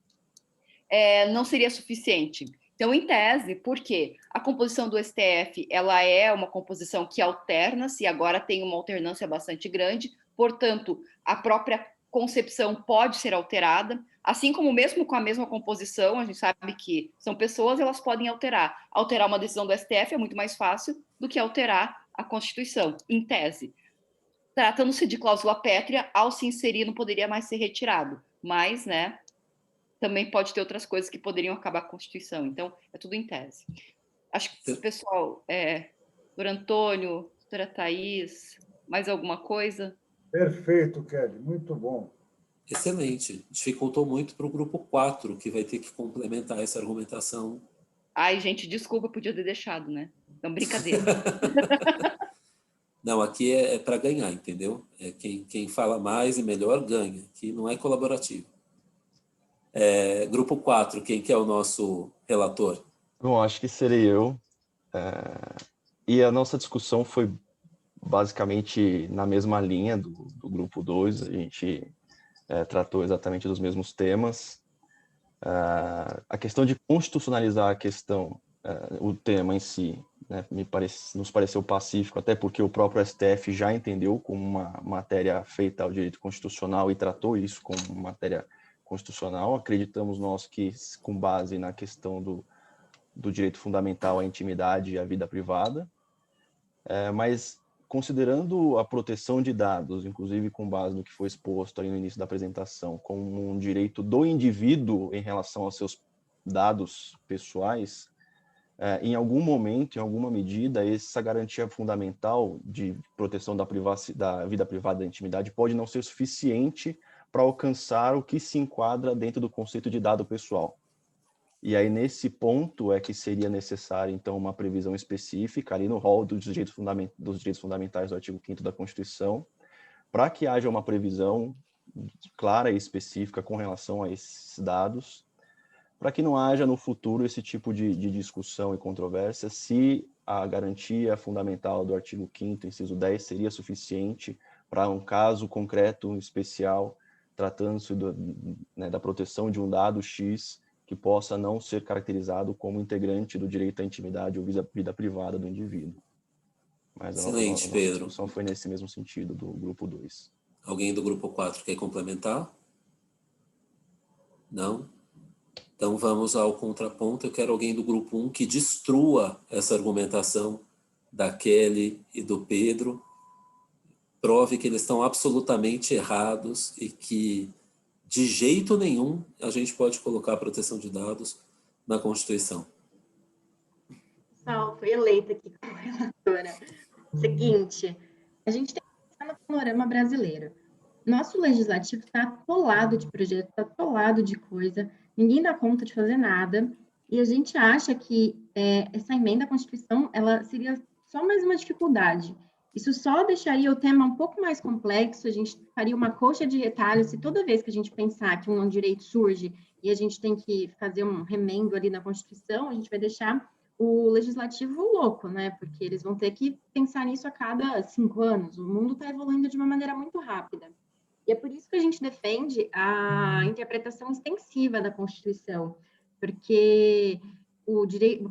não seria suficiente? Então, em tese, por quê? A composição do STF, ela é uma composição que alterna-se, e agora tem uma alternância bastante grande, portanto, a própria concepção pode ser alterada, assim como mesmo com a mesma composição, a gente sabe que são pessoas, elas podem alterar. Alterar uma decisão do STF é muito mais fácil do que alterar a Constituição, em tese. Tratando-se de cláusula pétrea, ao se inserir não poderia mais ser retirado, mas, né, também pode ter outras coisas que poderiam acabar com a Constituição. Então, é tudo em tese. Acho que, pessoal, doutor Antônio, doutora Thais, mais alguma coisa? Perfeito, Kelly, muito bom. Excelente. Dificultou muito para o grupo 4, que vai ter que complementar essa argumentação. Ai, gente, desculpa, podia ter deixado, né? Então, brincadeira. Não, aqui é para ganhar, entendeu? Quem fala mais e melhor ganha, que não é colaborativo. Grupo 4, quem que é o nosso relator? Bom, acho que serei eu. E a nossa discussão foi basicamente na mesma linha do grupo 2, a gente tratou exatamente dos mesmos temas. A questão de constitucionalizar a questão, o tema em si, né, nos pareceu pacífico, até porque o próprio STF já entendeu como uma matéria feita ao direito constitucional e tratou isso como matéria constitucional. Acreditamos nós que, com base na questão do direito fundamental à intimidade e à vida privada, mas considerando a proteção de dados, inclusive com base no que foi exposto ali no início da apresentação, como um direito do indivíduo em relação aos seus dados pessoais, em algum momento, em alguma medida, essa garantia fundamental de proteção da vida privada e da intimidade pode não ser suficiente para alcançar o que se enquadra dentro do conceito de dado pessoal. E aí, nesse ponto, é que seria necessário, então, uma previsão específica ali no rol dos direitos fundamentais do artigo 5º da Constituição, para que haja uma previsão clara e específica com relação a esses dados, para que não haja no futuro esse tipo de discussão e controvérsia, se a garantia fundamental do artigo 5º, inciso 10, seria suficiente para um caso concreto, especial, tratando-se da proteção de um dado X, que possa não ser caracterizado como integrante do direito à intimidade ou vida privada do indivíduo. Mas Excelente, a Pedro. discussão foi nesse mesmo sentido do grupo 2. Alguém do grupo 4 quer complementar? Não? Então vamos ao contraponto. Eu quero alguém do grupo 1 que destrua essa argumentação da Kelly e do Pedro, prove que eles estão absolutamente errados e que de jeito nenhum a gente pode colocar a proteção de dados na Constituição. Pessoal, fui eleita aqui como relatora. Seguinte, a gente tem que pensar no panorama brasileiro. Nosso legislativo está atolado de projetos, está atolado de coisa, ninguém dá conta de fazer nada, e a gente acha que essa emenda à Constituição ela seria só mais uma dificuldade. Isso só deixaria o tema um pouco mais complexo, a gente faria uma coxa de retalhos, se toda vez que a gente pensar que um direito surge e a gente tem que fazer um remendo ali na Constituição, a gente vai deixar o legislativo louco, né? Porque eles vão ter que pensar nisso a cada 5 anos. O mundo está evoluindo de uma maneira muito rápida. E é por isso que a gente defende a interpretação extensiva da Constituição, porque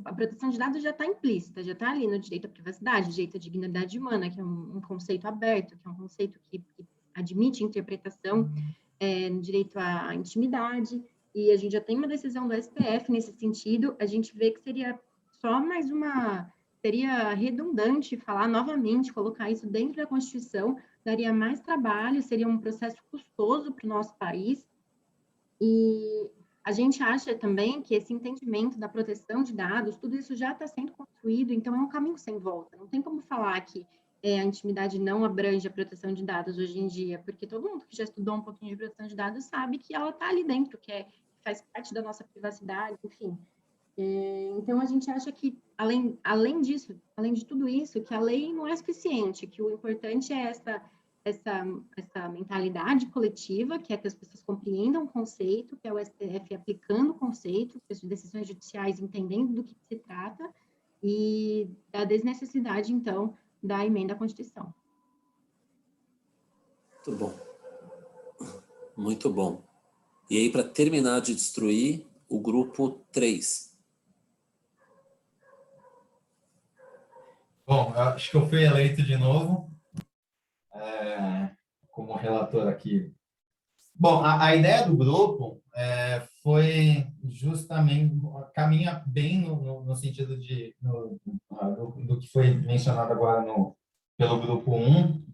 a proteção de dados já está implícita, já está ali no direito à privacidade, direito à dignidade humana, que é um conceito aberto, que é um conceito que admite interpretação, no direito à intimidade, e a gente já tem uma decisão do STF nesse sentido. A gente vê que seria só mais seria redundante falar novamente, colocar isso dentro da Constituição, daria mais trabalho, seria um processo custoso para o nosso país, e a gente acha também que esse entendimento da proteção de dados, tudo isso já está sendo construído, então é um caminho sem volta. Não tem como falar que a intimidade não abrange a proteção de dados hoje em dia, porque todo mundo que já estudou um pouquinho de proteção de dados sabe que ela está ali dentro, que faz parte da nossa privacidade, enfim. Então, a gente acha que, além disso, além de tudo isso, que a lei não é suficiente, que o importante é essa mentalidade coletiva, que é que as pessoas compreendam o conceito, que é o STF aplicando o conceito, que as decisões judiciais entendendo do que se trata, e da desnecessidade, então, da emenda à Constituição. Muito bom. Muito bom. E aí, para terminar de destruir, o grupo 3. Bom, acho que eu fui eleito de novo como relator aqui. Bom, a ideia do grupo foi justamente, caminha bem no sentido do que foi mencionado agora pelo grupo 1,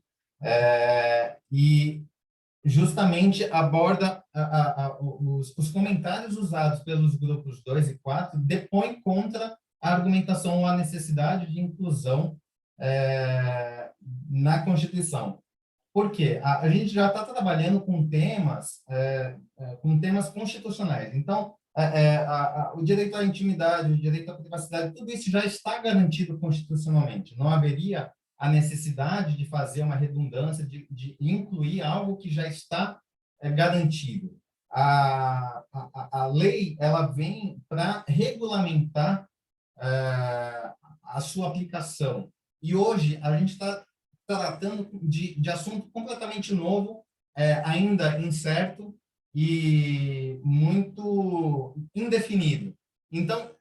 e justamente aborda os comentários usados pelos grupos 2 e 4, depõem contra a argumentação ou a necessidade de inclusão na Constituição. Por quê? A gente já está trabalhando com temas constitucionais. Então, o direito à intimidade, o direito à privacidade, tudo isso já está garantido constitucionalmente. Não haveria a necessidade de fazer uma redundância, de incluir algo que já está garantido. a lei ela vem para regulamentar a sua aplicação. E hoje a gente está tratando de assunto completamente novo, ainda incerto e muito indefinido. Então,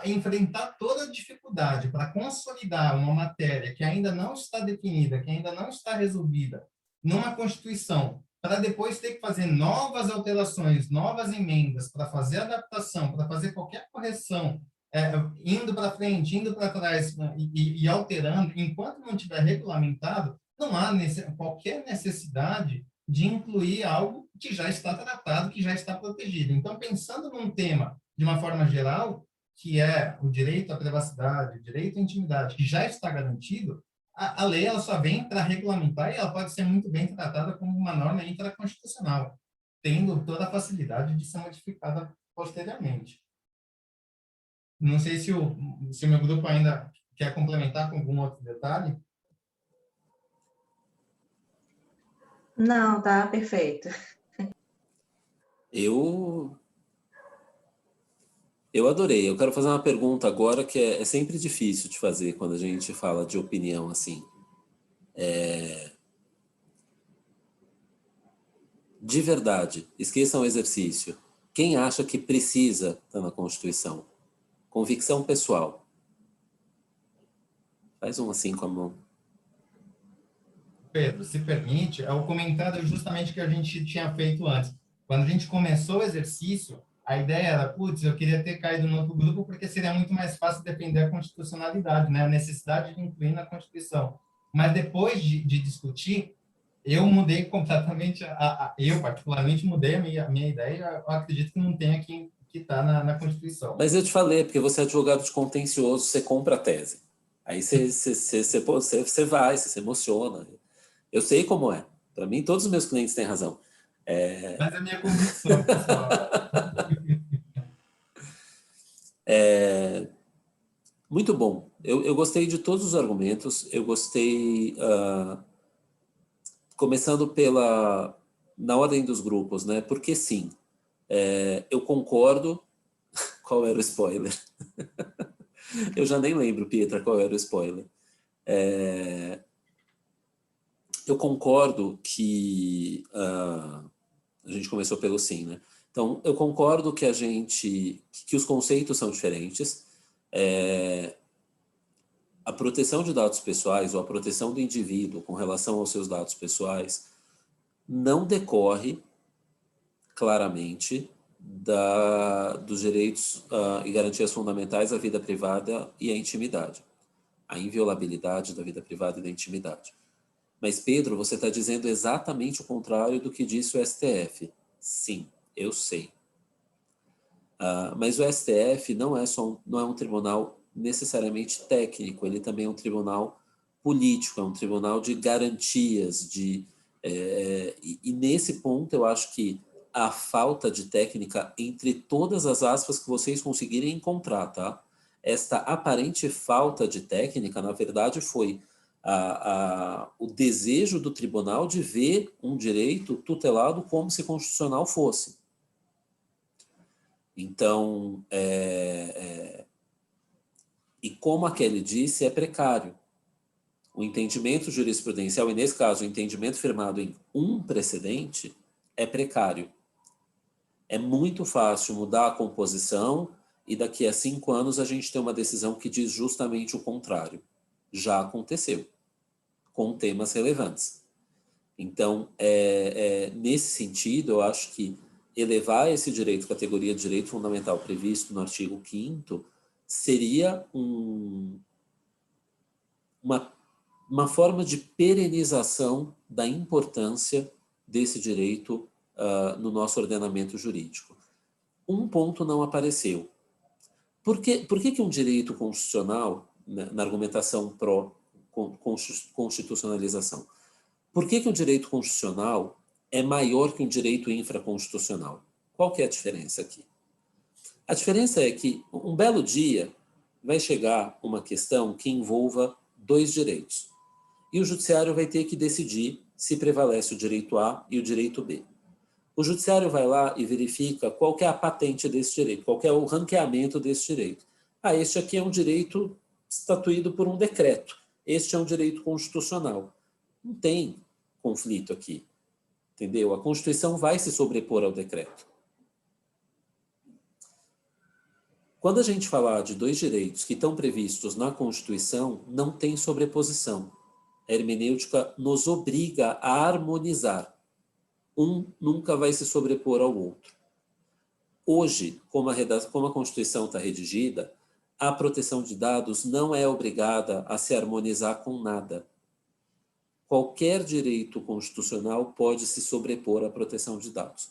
enfrentar toda a dificuldade para consolidar uma matéria que ainda não está definida, que ainda não está resolvida, numa Constituição, para depois ter que fazer novas alterações, novas emendas, para fazer adaptação, para fazer qualquer correção, indo para frente, indo para trás e alterando, enquanto não tiver regulamentado, não há qualquer necessidade de incluir algo que já está tratado, que já está protegido. Então, pensando num tema de uma forma geral, que é o direito à privacidade, o direito à intimidade, que já está garantido, a lei ela só vem para regulamentar e ela pode ser muito bem tratada como uma norma intraconstitucional, tendo toda a facilidade de ser modificada posteriormente. Não sei se o meu grupo ainda quer complementar com algum outro detalhe. Não, tá perfeito. Eu adorei. Eu quero fazer uma pergunta agora que é sempre difícil de fazer quando a gente fala de opinião assim. De verdade, esqueçam o exercício. Quem acha que precisa estar na Constituição? Convicção pessoal. Faz um assim com a mão. Pedro, se permite, é o comentário justamente que a gente tinha feito antes. Quando a gente começou o exercício, a ideia era, putz, eu queria ter caído no outro grupo porque seria muito mais fácil defender a constitucionalidade, né? A necessidade de incluir na Constituição. Mas depois de discutir, eu mudei completamente, eu particularmente mudei a minha ideia, eu acredito que não tenha que estar na Constituição. Mas eu te falei, porque você é advogado de contencioso, você compra a tese. Aí você vai, você se emociona. Eu sei como é. Para mim, todos os meus clientes têm razão. Mas é a minha convicção, pessoal. Muito bom. Eu gostei de todos os argumentos. Eu gostei, começando na ordem dos grupos, né? Porque sim, eu concordo. Qual era o spoiler? Eu já nem lembro, Pietra, qual era o spoiler. Eu concordo que a gente começou pelo sim, né? Então, eu concordo que que os conceitos são diferentes. A proteção de dados pessoais ou a proteção do indivíduo com relação aos seus dados pessoais não decorre claramente dos direitos e garantias fundamentais à vida privada e à intimidade, a inviolabilidade da vida privada e da intimidade. Mas, Pedro, você está dizendo exatamente o contrário do que disse o STF. Sim, eu sei. Mas o STF não é um tribunal necessariamente técnico, ele também é um tribunal político, é um tribunal de garantias. E nesse ponto eu acho que a falta de técnica, entre todas as aspas que vocês conseguirem encontrar, tá? Esta aparente falta de técnica, na verdade, foi o desejo do tribunal de ver um direito tutelado como se constitucional fosse. Então, e como a Kelly disse, é precário. O entendimento jurisprudencial, e nesse caso o entendimento firmado em um precedente, é precário. É muito fácil mudar a composição e daqui a 5 anos a gente tem uma decisão que diz justamente o contrário. Já aconteceu, com temas relevantes. Então, nesse sentido, eu acho que elevar esse direito, categoria de direito fundamental previsto no artigo 5º, seria uma forma de perenização da importância desse direito no nosso ordenamento jurídico. Um ponto não apareceu. Por que um direito constitucional, na argumentação pró-constitucionalização, por que um direito constitucional é maior que um direito infraconstitucional? Qual que é a diferença aqui? A diferença é que um belo dia vai chegar uma questão que envolva 2 direitos. E o judiciário vai ter que decidir se prevalece o direito A e o direito B. O judiciário vai lá e verifica qual que é a patente desse direito, qual que é o ranqueamento desse direito. Este aqui é um direito estatuído por um decreto. Este é um direito constitucional. Não tem conflito aqui, entendeu? A Constituição vai se sobrepor ao decreto. Quando a gente falar de dois direitos que estão previstos na Constituição, não tem sobreposição. A hermenêutica nos obriga a harmonizar. Um nunca vai se sobrepor ao outro. Hoje, como a Constituição está redigida, a proteção de dados não é obrigada a se harmonizar com nada. Qualquer direito constitucional pode se sobrepor à proteção de dados.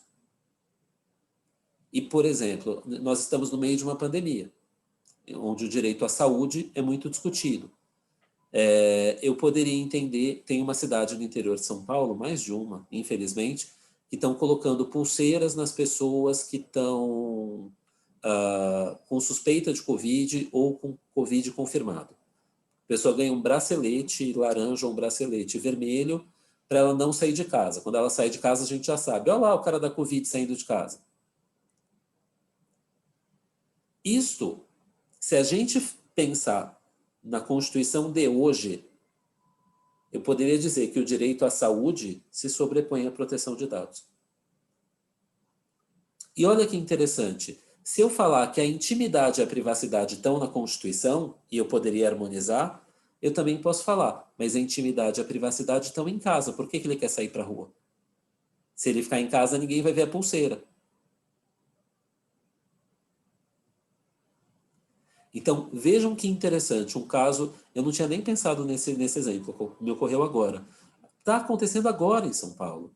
E, por exemplo, nós estamos no meio de uma pandemia, onde o direito à saúde é muito discutido. Eu poderia entender, tem uma cidade no interior de São Paulo, mais de uma, infelizmente, que estão colocando pulseiras nas pessoas que estão com suspeita de Covid ou com Covid confirmado. A pessoa ganha um bracelete laranja ou um bracelete vermelho para ela não sair de casa. Quando ela sai de casa, a gente já sabe. Olha lá o cara da Covid saindo de casa. Isto, se a gente pensar na Constituição de hoje, eu poderia dizer que o direito à saúde se sobrepõe à proteção de dados. E olha que interessante, se eu falar que a intimidade e a privacidade estão na Constituição, e eu poderia harmonizar, eu também posso falar, mas a intimidade e a privacidade estão em casa, por que ele quer sair para a rua? Se ele ficar em casa, ninguém vai ver a pulseira. Então, vejam que interessante, um caso, eu não tinha nem pensado nesse exemplo, me ocorreu agora. Está acontecendo agora em São Paulo.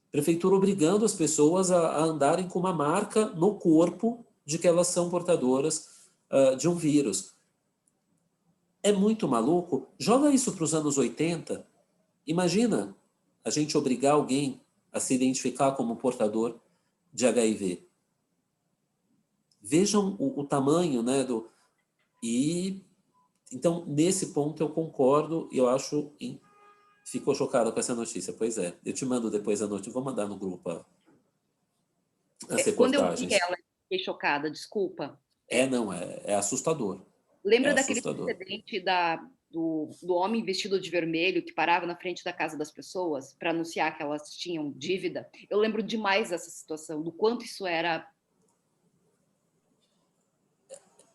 Prefeitura obrigando as pessoas a andarem com uma marca no corpo de que elas são portadoras de um vírus. É muito maluco. Joga isso para os anos 80. Imagina a gente obrigar alguém a se identificar como portador de HIV. Vejam o tamanho, né, então, nesse ponto eu concordo e eu acho... Ficou chocada com essa notícia? Pois é. Eu te mando depois a notícia, vou mandar no grupo as reportagens. Quando eu vi ela, fiquei chocada, desculpa. É assustador. Lembra daquele precedente do homem vestido de vermelho que parava na frente da casa das pessoas para anunciar que elas tinham dívida? Eu lembro demais dessa situação, do quanto isso era...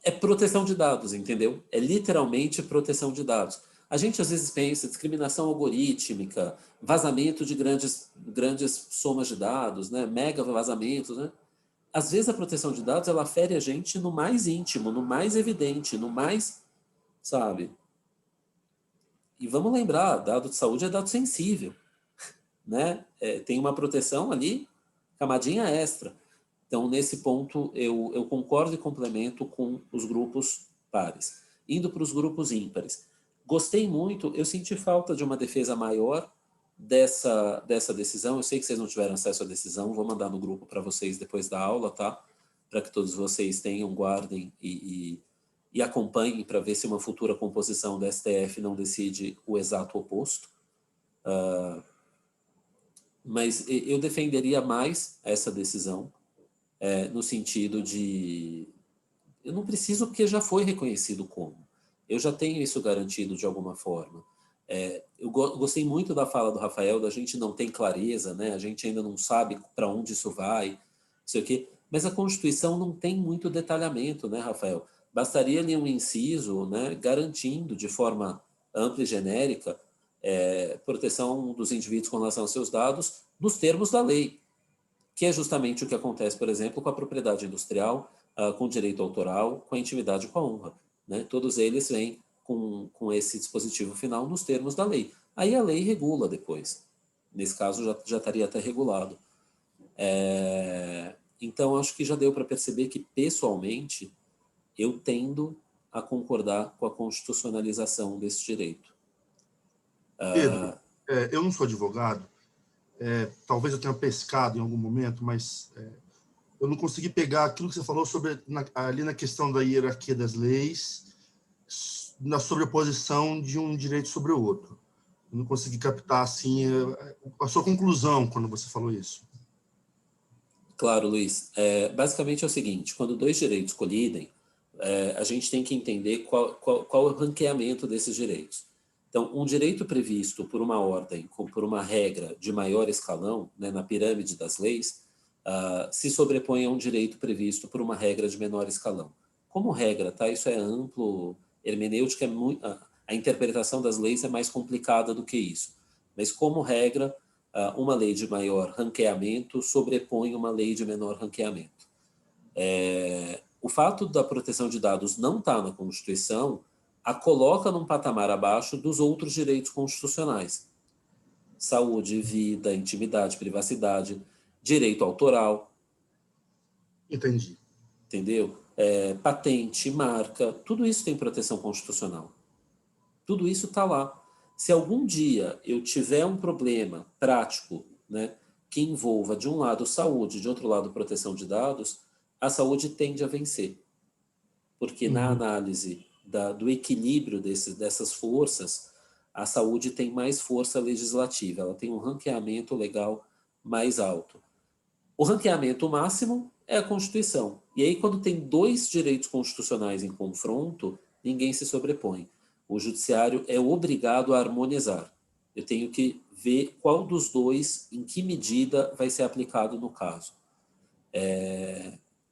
É proteção de dados, entendeu? É literalmente proteção de dados. A gente às vezes pensa discriminação algorítmica, vazamento de grandes somas de dados, né? Mega vazamentos, né? Às vezes a proteção de dados ela fere a gente no mais íntimo, no mais evidente, no mais, sabe? E vamos lembrar, dado de saúde é dado sensível, né? Tem uma proteção ali, camadinha extra. Então, nesse ponto, eu concordo e complemento com os grupos pares. Indo para os grupos ímpares. Gostei muito, eu senti falta de uma defesa maior dessa decisão. Eu sei que vocês não tiveram acesso à decisão, vou mandar no grupo para vocês depois da aula, tá? Para que todos vocês tenham, guardem e acompanhem para ver se uma futura composição da STF não decide o exato oposto. Mas eu defenderia mais essa decisão, no sentido de... Eu não preciso porque já foi reconhecido como. Eu já tenho isso garantido de alguma forma. Eu gostei muito da fala do Rafael, da gente não tem clareza, né? A gente ainda não sabe para onde isso vai, não sei o quê. Mas a Constituição não tem muito detalhamento, né, Rafael? Bastaria ali um inciso, né, garantindo de forma ampla e genérica proteção dos indivíduos com relação aos seus dados nos termos da lei, que é justamente o que acontece, por exemplo, com a propriedade industrial, com o direito autoral, com a intimidade e com a honra. Né? Todos eles vêm com esse dispositivo final nos termos da lei. Aí a lei regula depois. Nesse caso, já estaria até regulado. Então, acho que já deu para perceber que, pessoalmente, eu tendo a concordar com a constitucionalização desse direito. Pedro, eu não sou advogado, talvez eu tenha pescado em algum momento, mas eu não consegui pegar aquilo que você falou sobre ali na questão da hierarquia das leis, na sobreposição de um direito sobre o outro. Eu não consegui captar assim a sua conclusão quando você falou isso. Claro, Luiz. Basicamente é o seguinte, quando dois direitos colidem, a gente tem que entender qual é o ranqueamento desses direitos. Então, um direito previsto por uma ordem, por uma regra de maior escalão, né, na pirâmide das leis, se sobrepõe a um direito previsto por uma regra de menor escalão. Como regra, tá? Isso é amplo, hermenêutica é muito, a interpretação das leis é mais complicada do que isso. Mas como regra, uma lei de maior ranqueamento sobrepõe uma lei de menor ranqueamento. O fato da proteção de dados não estar na Constituição a coloca num patamar abaixo dos outros direitos constitucionais. Saúde, vida, intimidade, privacidade, direito autoral. Entendi. Entendeu? Patente, marca, tudo isso tem proteção constitucional. Tudo isso está lá. Se algum dia eu tiver um problema prático, né, que envolva de um lado saúde, de outro lado proteção de dados, a saúde tende a vencer. Porque na análise do equilíbrio dessas forças, a saúde tem mais força legislativa, ela tem um ranqueamento legal mais alto. O ranqueamento máximo é a Constituição. E aí, quando tem dois direitos constitucionais em confronto, ninguém se sobrepõe. O judiciário é obrigado a harmonizar. Eu tenho que ver qual dos dois, em que medida vai ser aplicado no caso.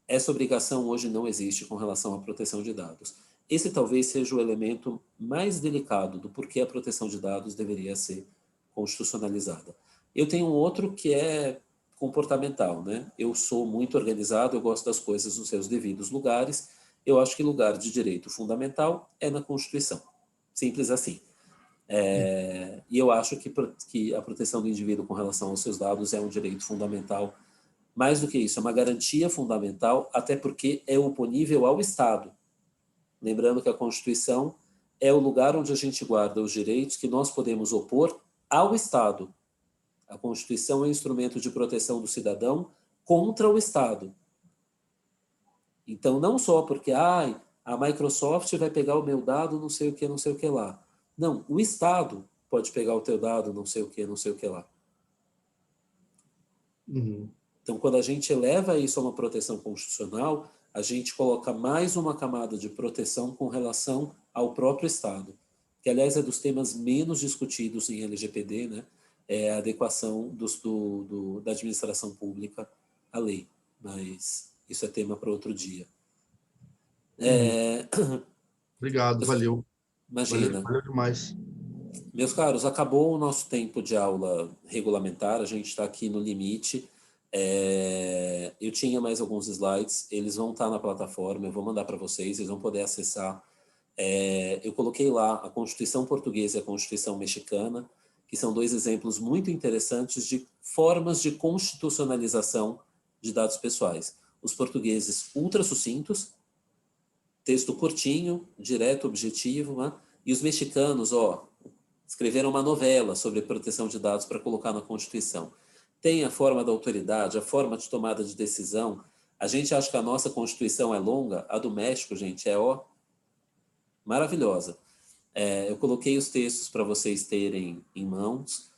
Essa obrigação hoje não existe com relação à proteção de dados. Esse talvez seja o elemento mais delicado do porquê a proteção de dados deveria ser constitucionalizada. Eu tenho um outro que é comportamental, né? Eu sou muito organizado, eu gosto das coisas nos seus devidos lugares. Eu acho que lugar de direito fundamental é na Constituição. Simples assim. E eu acho que a proteção do indivíduo com relação aos seus dados é um direito fundamental. Mais do que isso, é uma garantia fundamental, até porque é oponível ao Estado. Lembrando que a Constituição é o lugar onde a gente guarda os direitos que nós podemos opor ao Estado. A Constituição é um instrumento de proteção do cidadão contra o Estado. Então, não só porque a Microsoft vai pegar o meu dado, não sei o que lá. Não, o Estado pode pegar o teu dado, não sei o que lá. Então, quando a gente eleva isso a uma proteção constitucional, a gente coloca mais uma camada de proteção com relação ao próprio Estado, que, aliás, é dos temas menos discutidos em LGPD, né? É a adequação da administração pública à lei. Mas isso é tema para outro dia. Obrigado, valeu. Imagina. Valeu demais. Meus caros, acabou o nosso tempo de aula regulamentar, a gente está aqui no limite. Eu tinha mais alguns slides, eles vão estar na plataforma, eu vou mandar para vocês, vocês vão poder acessar. Eu coloquei lá a Constituição Portuguesa e a Constituição Mexicana, que são dois exemplos muito interessantes de formas de constitucionalização de dados pessoais. Os portugueses ultra sucintos, texto curtinho, direto, objetivo, né? E os mexicanos, escreveram uma novela sobre proteção de dados para colocar na Constituição. Tem a forma da autoridade, a forma de tomada de decisão. A gente acha que a nossa Constituição é longa, a do México, gente, é maravilhosa. Eu coloquei os textos para vocês terem em mãos.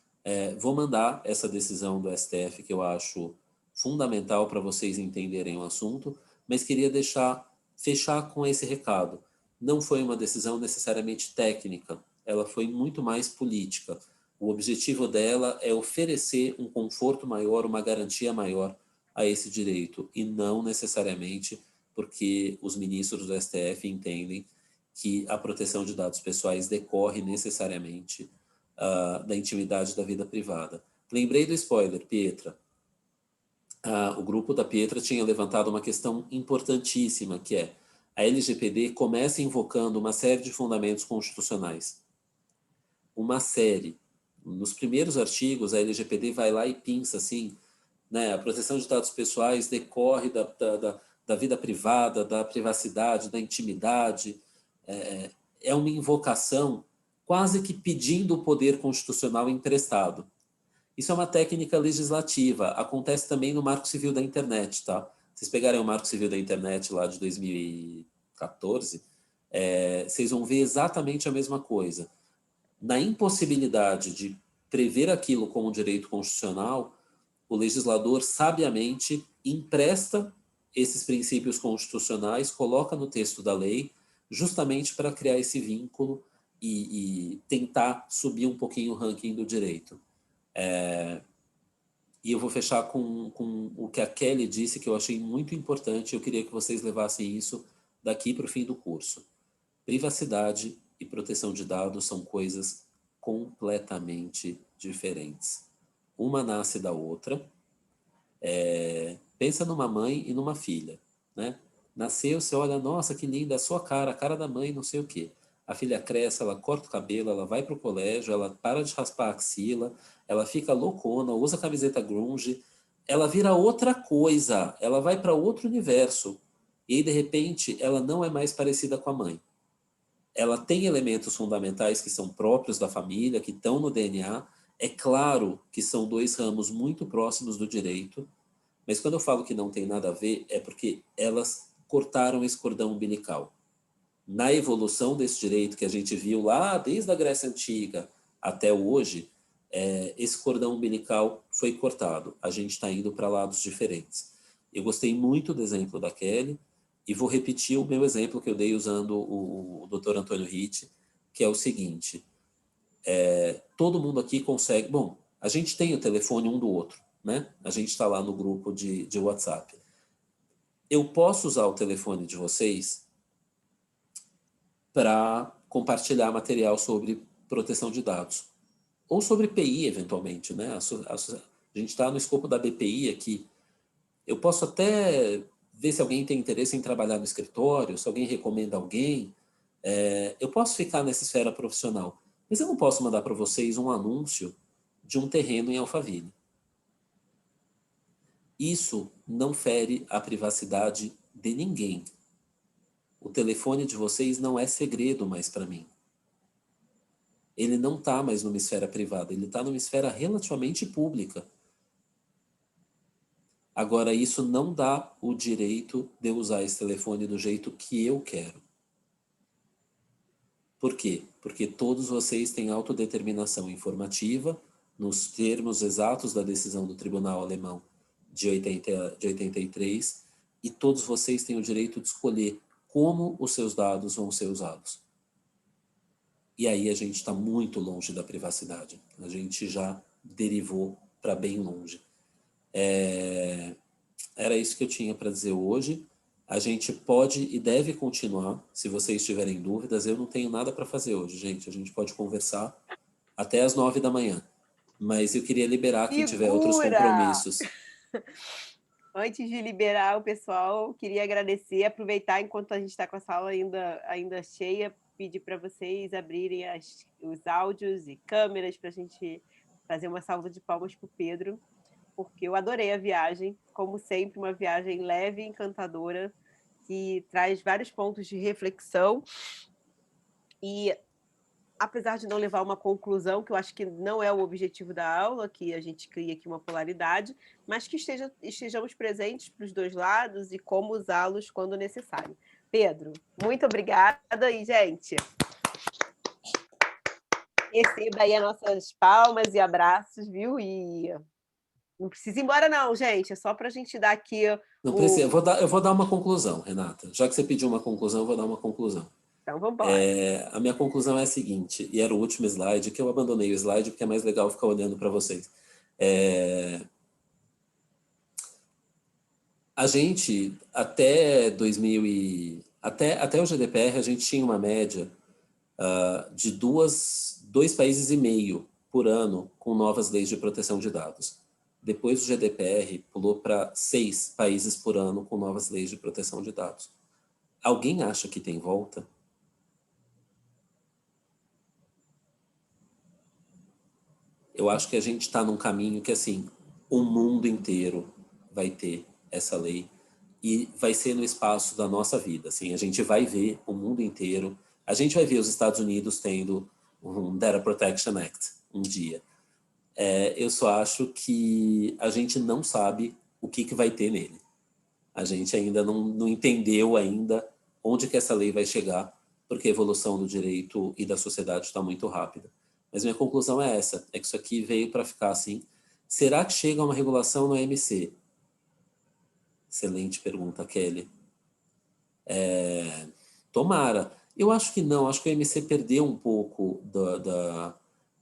Vou mandar essa decisão do STF, que eu acho fundamental para vocês entenderem o assunto, mas queria fechar com esse recado. Não foi uma decisão necessariamente técnica, ela foi muito mais política. O objetivo dela é oferecer um conforto maior, uma garantia maior a esse direito, e não necessariamente porque os ministros do STF entendem que a proteção de dados pessoais decorre necessariamente da intimidade da vida privada. Lembrei do spoiler, Pietra. O grupo da Pietra tinha levantado uma questão importantíssima, que é a LGPD começa invocando uma série de fundamentos constitucionais. Uma série. Nos primeiros artigos, a LGPD vai lá e pinça assim, né, a proteção de dados pessoais decorre da vida privada, da privacidade, da intimidade. É uma invocação quase que pedindo o poder constitucional emprestado. Isso é uma técnica legislativa, acontece também no Marco Civil da Internet, tá? Vocês pegarem o Marco Civil da Internet lá de 2014, vocês vão ver exatamente a mesma coisa. Na impossibilidade de prever aquilo como direito constitucional, o legislador sabiamente empresta esses princípios constitucionais, coloca no texto da lei, justamente para criar esse vínculo e tentar subir um pouquinho o ranking do direito. E eu vou fechar com o que a Kelly disse, que eu achei muito importante, eu queria que vocês levassem isso daqui para o fim do curso. Privacidade e proteção de dados são coisas completamente diferentes. Uma nasce da outra. Pensa numa mãe e numa filha, né? Nasceu, você olha, nossa, que linda, é a sua cara, a cara da mãe, não sei o quê. A filha cresce, ela corta o cabelo, ela vai para o colégio, ela para de raspar a axila, ela fica loucona, usa camiseta grunge, ela vira outra coisa, ela vai para outro universo. E aí, de repente, ela não é mais parecida com a mãe. Ela tem elementos fundamentais que são próprios da família, que estão no DNA. É claro que são dois ramos muito próximos do direito, mas quando eu falo que não tem nada a ver, é porque elas cortaram esse cordão umbilical. Na evolução desse direito que a gente viu lá desde a Grécia Antiga até hoje, esse cordão umbilical foi cortado. A gente está indo para lados diferentes. Eu gostei muito do exemplo da Kelly e vou repetir o meu exemplo que eu dei usando o Dr. Antônio Ritt, que é o seguinte, todo mundo aqui consegue... Bom, a gente tem o telefone um do outro, né? A gente está lá no grupo de WhatsApp. Eu posso usar o telefone de vocês para compartilhar material sobre proteção de dados. Ou sobre PI, eventualmente, né? A gente está no escopo da BPI aqui. Eu posso até ver se alguém tem interesse em trabalhar no escritório, se alguém recomenda alguém. Eu posso ficar nessa esfera profissional. Mas eu não posso mandar para vocês um anúncio de um terreno em Alphaville. Isso não fere a privacidade de ninguém. O telefone de vocês não é segredo mais para mim. Ele não está mais numa esfera privada, ele está numa esfera relativamente pública. Agora, isso não dá o direito de eu usar esse telefone do jeito que eu quero. Por quê? Porque todos vocês têm autodeterminação informativa, nos termos exatos da decisão do Tribunal Alemão de 83, e todos vocês têm o direito de escolher como os seus dados vão ser usados. E aí a gente está muito longe da privacidade. A gente já derivou para bem longe. Era isso que eu tinha para dizer hoje. A gente pode e deve continuar, se vocês tiverem dúvidas. Eu não tenho nada para fazer hoje, gente. A gente pode conversar até às 9 da manhã. Mas eu queria liberar quem tiver outros compromissos. Antes de liberar o pessoal, queria agradecer, aproveitar enquanto a gente está com a sala ainda cheia, pedir para vocês abrirem os áudios e câmeras para a gente fazer uma salva de palmas para o Pedro, porque eu adorei a viagem, como sempre, uma viagem leve e encantadora, que traz vários pontos de reflexão e, apesar de não levar a uma conclusão, que eu acho que não é o objetivo da aula, que a gente cria aqui uma polaridade, mas que estejamos presentes para os dois lados e como usá-los quando necessário. Pedro, muito obrigada e, gente, receba aí as nossas palmas e abraços, viu? E não precisa ir embora não, gente, é só para a gente dar aqui... Não precisa, eu vou dar uma conclusão, Renata. Já que você pediu uma conclusão, eu vou dar uma conclusão. Então, vamos embora. A minha conclusão é a seguinte, e era o último slide, que eu abandonei o slide porque é mais legal ficar olhando para vocês. A gente, até 2000 até o GDPR, a gente tinha uma média de 2,5 países por ano com novas leis de proteção de dados. Depois do GDPR, pulou para 6 países por ano com novas leis de proteção de dados. Alguém acha que tem volta? Eu acho que a gente está num caminho que, assim, o mundo inteiro vai ter essa lei e vai ser no espaço da nossa vida. Assim, a gente vai ver o mundo inteiro, a gente vai ver os Estados Unidos tendo um Data Protection Act um dia. Eu só acho que a gente não sabe o que vai ter nele. A gente ainda não entendeu ainda onde que essa lei vai chegar, porque a evolução do direito e da sociedade está muito rápida. Mas minha conclusão é essa, é que isso aqui veio para ficar assim. Será que chega uma regulação no OMC? Excelente pergunta, Kelly. Tomara. Eu acho que não, acho que o MC perdeu um pouco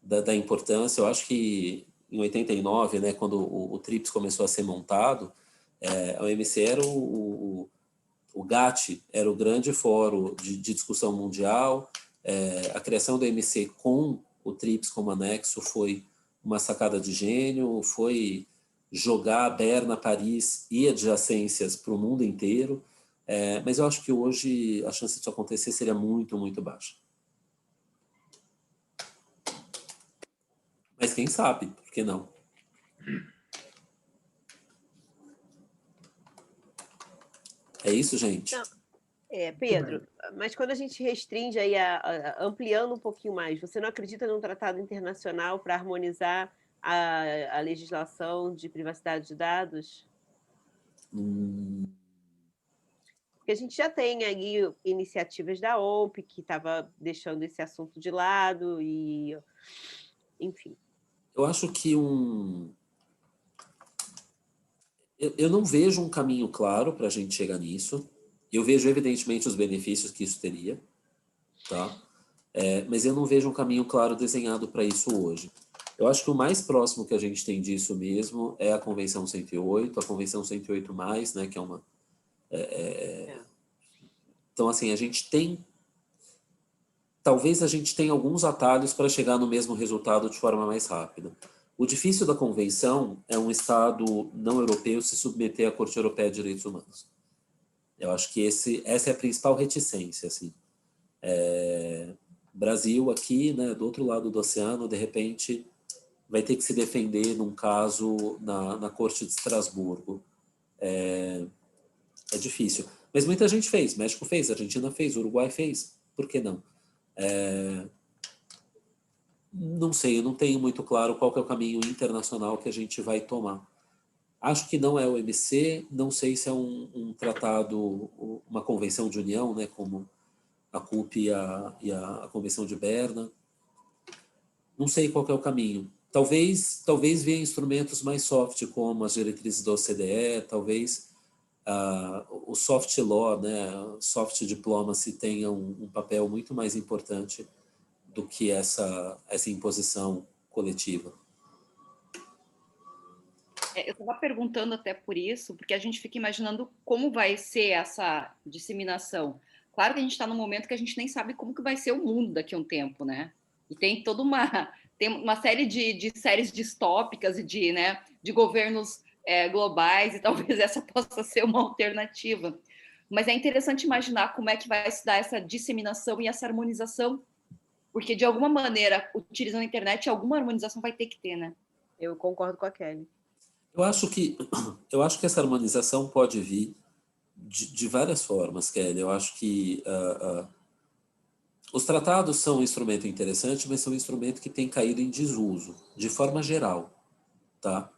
da importância. Eu acho que em 89, né, quando o TRIPS começou a ser montado, o MC era o GATT, era o grande fórum de discussão mundial. A criação do MC com o TRIPS como anexo foi uma sacada de gênio, foi jogar Berna, Paris e adjacências para o mundo inteiro. Mas eu acho que hoje a chance disso acontecer seria muito, muito baixa. Mas quem sabe, por que não? É isso, gente? Não. Pedro, mas quando a gente restringe aí, ampliando um pouquinho mais, você não acredita num tratado internacional para harmonizar a legislação de privacidade de dados? Porque a gente já tem aí iniciativas da OMP que estava deixando esse assunto de lado e, enfim. Eu acho que eu não vejo um caminho claro para a gente chegar nisso. Eu vejo, evidentemente, os benefícios que isso teria, tá? Mas eu não vejo um caminho claro desenhado para isso hoje. Eu acho que o mais próximo que a gente tem disso mesmo é a Convenção 108, a Convenção 108+, né, que é uma... Então, assim, a gente tem... Talvez a gente tenha alguns atalhos para chegar no mesmo resultado de forma mais rápida. O difícil da Convenção é um Estado não europeu se submeter à Corte Europeia de Direitos Humanos. Eu acho que essa é a principal reticência, assim. Brasil aqui, né, do outro lado do oceano, de repente, vai ter que se defender num caso na Corte de Estrasburgo. É difícil. Mas muita gente fez. México fez, Argentina fez, Uruguai fez. Por que não? Não sei, eu não tenho muito claro qual que é o caminho internacional que a gente vai tomar. Acho que não é o MC, não sei se é um tratado, uma convenção de união, né, como a CUP e a Convenção de Berna. Não sei qual que é o caminho. Talvez venha instrumentos mais soft, como as diretrizes da OCDE, talvez o soft law, né, soft diplomacy tenha um papel muito mais importante do que essa imposição coletiva. Eu estava perguntando até por isso, porque a gente fica imaginando como vai ser essa disseminação. Claro que a gente está num momento que a gente nem sabe como que vai ser o mundo daqui a um tempo, né? E tem uma série de séries distópicas e de governos globais, e talvez essa possa ser uma alternativa. Mas é interessante imaginar como é que vai se dar essa disseminação e essa harmonização, porque, de alguma maneira, utilizando a internet, alguma harmonização vai ter que ter, né? Eu concordo com a Kelly. Eu acho que essa harmonização pode vir de várias formas, Kelly. Eu acho que os tratados são um instrumento interessante, mas são um instrumento que tem caído em desuso, de forma geral. Tá?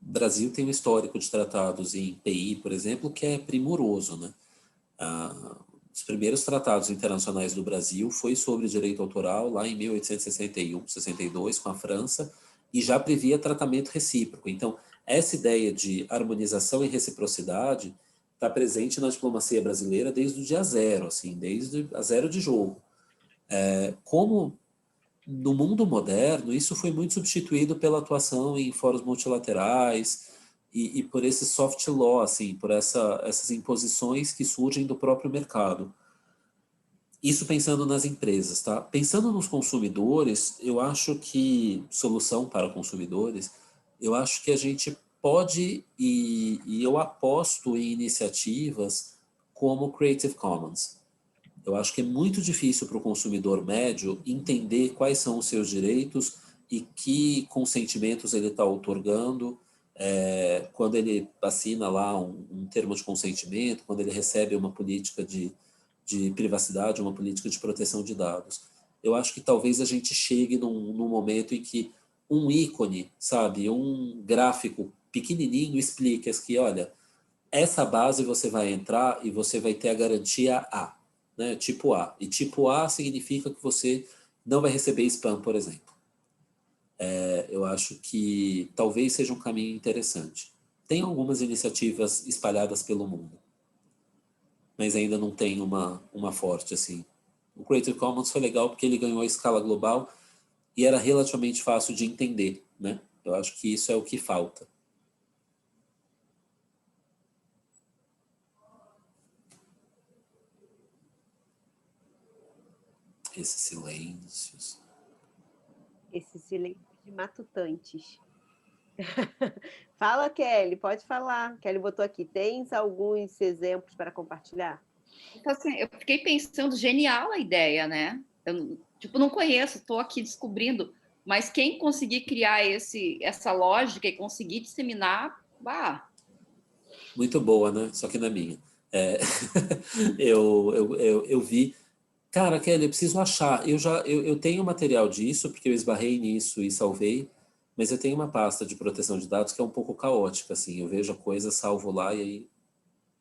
O Brasil tem um histórico de tratados em PI, por exemplo, que é primoroso, né? Os primeiros tratados internacionais do Brasil foi sobre direito autoral lá em 1861, 62, com a França, e já previa tratamento recíproco. Então, essa ideia de harmonização e reciprocidade está presente na diplomacia brasileira desde o dia zero, assim, desde a zero de jogo. Como no mundo moderno, isso foi muito substituído pela atuação em fóruns multilaterais e por esse soft law, assim, por essas imposições que surgem do próprio mercado. Isso pensando nas empresas, tá? Pensando nos consumidores, eu acho que solução para consumidores, eu acho que a gente pode e eu aposto em iniciativas como Creative Commons. Eu acho que é muito difícil para o consumidor médio entender quais são os seus direitos e que consentimentos ele está outorgando quando ele assina lá um termo de consentimento, quando ele recebe uma política de privacidade, uma política de proteção de dados. Eu acho que talvez a gente chegue num momento em que um ícone, sabe, um gráfico pequenininho explique que, olha, essa base você vai entrar e você vai ter a garantia A, né, tipo A. E tipo A significa que você não vai receber spam, por exemplo. Eu acho que talvez seja um caminho interessante. tem algumas iniciativas espalhadas pelo mundo, mas ainda não tem uma forte, assim. O Creative Commons foi legal porque ele ganhou a escala global e era relativamente fácil de entender, né? Eu acho que isso é o que falta. Esses silêncios. Esses silêncios de matutantes. Fala, Kelly, pode falar. Kelly botou aqui. Tens alguns exemplos para compartilhar? Então, assim, eu fiquei pensando, genial a ideia, né? Eu, tipo, não conheço, estou aqui descobrindo, mas quem conseguir criar essa lógica e conseguir disseminar, bah. Muito boa, né? Só que não é minha. Eu vi. Cara, Kelly, eu preciso achar. Eu tenho material disso, porque eu esbarrei nisso e salvei, mas eu tenho uma pasta de proteção de dados que é um pouco caótica, assim. Eu vejo a coisa, salvo lá e aí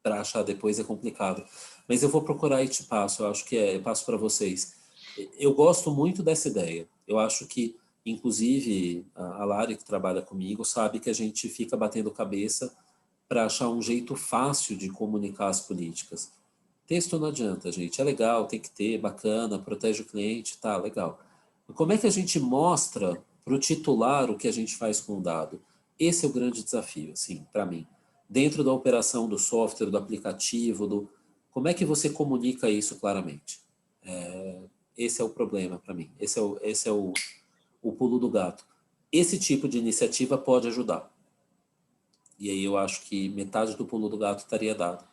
para achar depois é complicado. Mas eu vou procurar e te passo. Eu acho que eu passo para vocês. Eu gosto muito dessa ideia. Eu acho que, inclusive, a Lari, que trabalha comigo, sabe que a gente fica batendo cabeça para achar um jeito fácil de comunicar as políticas. Texto não adianta, gente. É legal, tem que ter, bacana, protege o cliente, tá, legal. Como é que a gente mostra para o titular o que a gente faz com o dado? Esse é o grande desafio, assim, para mim. Dentro da operação do software, do aplicativo, como é que você comunica isso claramente? Esse é o problema para mim. Esse é o pulo do gato. Esse tipo de iniciativa pode ajudar. E aí eu acho que metade do pulo do gato estaria dado.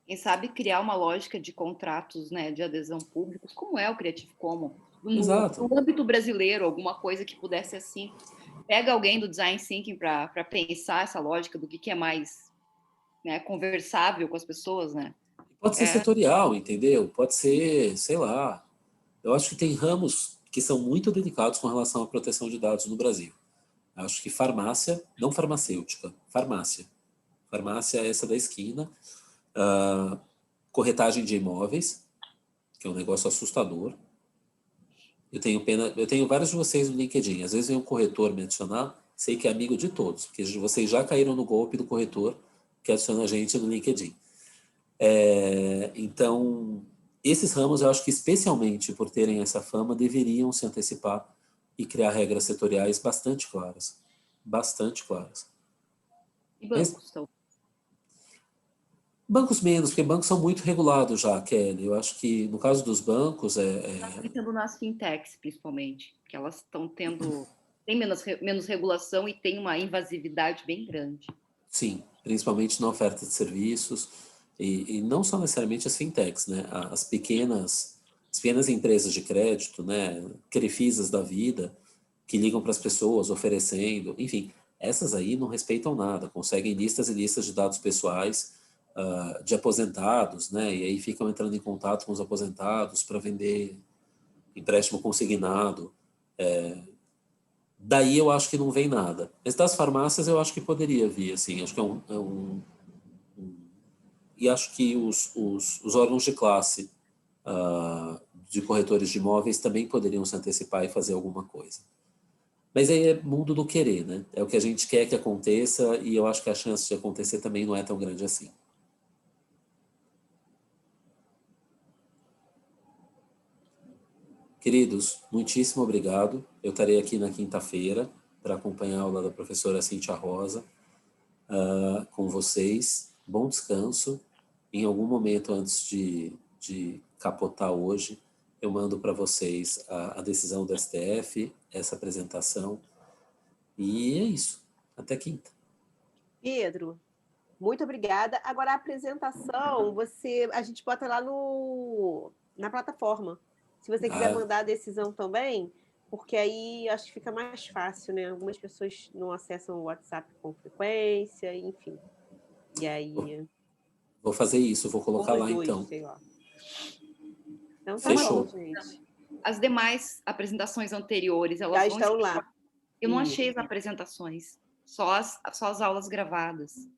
Quem sabe criar uma lógica de contratos, né, de adesão públicos, como é o Creative Commons, Exato. no âmbito brasileiro, alguma coisa que pudesse assim. Pega alguém do design thinking para pensar essa lógica do que é mais, né, conversável com as pessoas, né? Pode ser setorial, entendeu? Pode ser, sei lá. Eu acho que tem ramos que são muito delicados com relação à proteção de dados no Brasil. Acho que farmácia, não farmacêutica, farmácia. Farmácia é essa da esquina. Corretagem de imóveis, que é um negócio assustador. Eu tenho vários de vocês no LinkedIn. Às vezes vem um corretor me adicionar, sei que é amigo de todos, porque vocês já caíram no golpe do corretor que adiciona a gente no LinkedIn. Então, esses ramos, eu acho que especialmente por terem essa fama, deveriam se antecipar e criar regras setoriais bastante claras. Bastante claras. E bancos estão. Bancos menos, porque bancos são muito regulados já, Kelly. Eu acho que no caso dos bancos Pensando nas fintechs, principalmente, que elas estão tem menos regulação e tem uma invasividade bem grande. Sim, principalmente na oferta de serviços e não só necessariamente as fintechs, né? As pequenas empresas de crédito, né? Crefisas da vida que ligam para as pessoas oferecendo, enfim, essas aí não respeitam nada, conseguem listas e listas de dados pessoais de aposentados, né? E aí ficam entrando em contato com os aposentados para vender empréstimo consignado. Daí eu acho que não vem nada. Mas das farmácias eu acho que poderia vir, assim, acho que e acho que os órgãos de classe de corretores de imóveis também poderiam se antecipar e fazer alguma coisa. Mas aí é mundo do querer, né? É o que a gente quer que aconteça e eu acho que a chance de acontecer também não é tão grande assim. Queridos, muitíssimo obrigado. Eu estarei aqui na quinta-feira para acompanhar a aula da professora Cíntia Rosa com vocês. Bom descanso. Em algum momento antes de capotar hoje, eu mando para vocês a decisão do STF, essa apresentação. E é isso. Até quinta. Pedro, muito obrigada. Agora, a apresentação, a gente bota lá na plataforma. Se você quiser mandar a decisão também, porque aí acho que fica mais fácil, né? Algumas pessoas não acessam o WhatsApp com frequência, enfim. E aí... Vou fazer isso, vou colocar lá então. Sei lá. Então tá Fechou. bom, gente. As demais apresentações anteriores, elas já estão lá. Eu não achei as apresentações, só as aulas gravadas.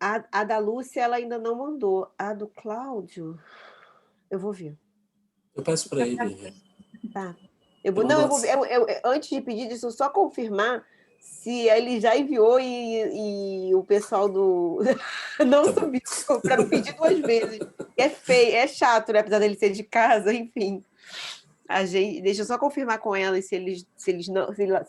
A da Lúcia, ela ainda não mandou. A do Cláudio, eu vou ver. Eu peço para ele. Tá. Eu vou ver. Antes de pedir, deixa eu só confirmar se ele já enviou e o pessoal do não Tá bom. subiu para me pedir 2 vezes. É feio, é chato, né? Apesar dele ser de casa, enfim. Deixa eu só confirmar com elas se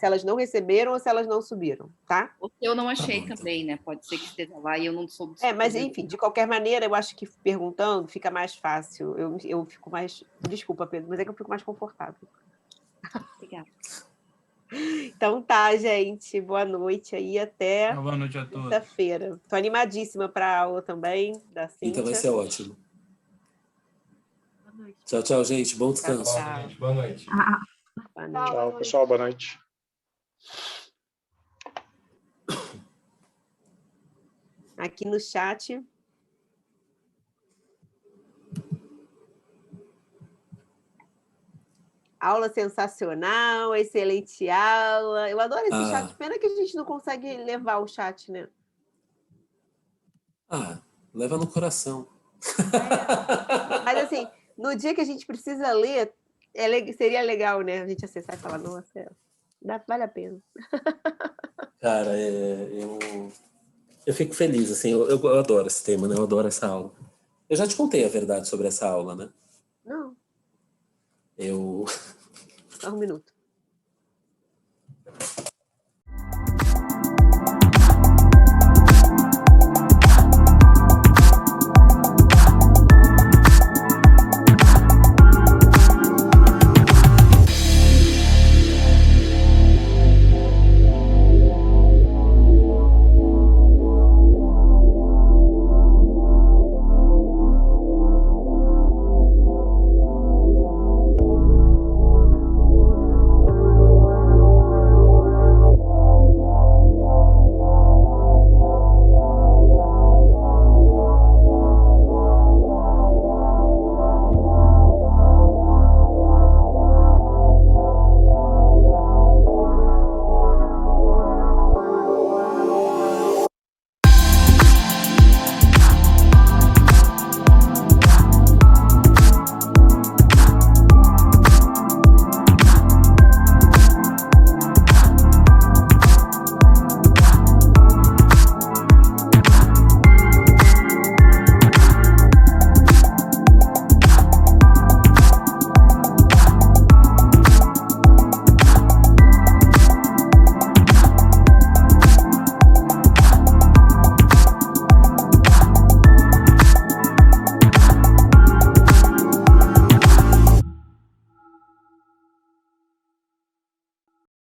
elas não receberam ou se elas não subiram, tá? Eu não achei bom, então. também, né? Pode ser que esteja lá e eu não soube. Mas enfim, de qualquer maneira, eu acho que perguntando fica mais fácil. Eu fico mais. Desculpa, Pedro, mas é que eu fico mais confortável. Obrigada. Então tá, gente. Boa noite aí, até Boa noite a todos. quinta-feira. Tô animadíssima para a aula também, da Cíntia. Então vai ser ótimo. Tchau, tchau, gente. Bom descanso. Tchau. Boa noite. Boa noite. Tchau, pessoal. Boa noite. Aqui no chat. Aula sensacional, excelente aula. Eu adoro esse chat. Pena que a gente não consegue levar o chat, né? Leva no coração. Mas assim, no dia que a gente precisa ler, seria legal, né? A gente acessar e falar, nossa, vale a pena. Cara, eu fico feliz, assim, eu adoro esse tema, né? Eu adoro essa aula. Eu já te contei a verdade sobre essa aula, né? Não. Eu... Só um minuto.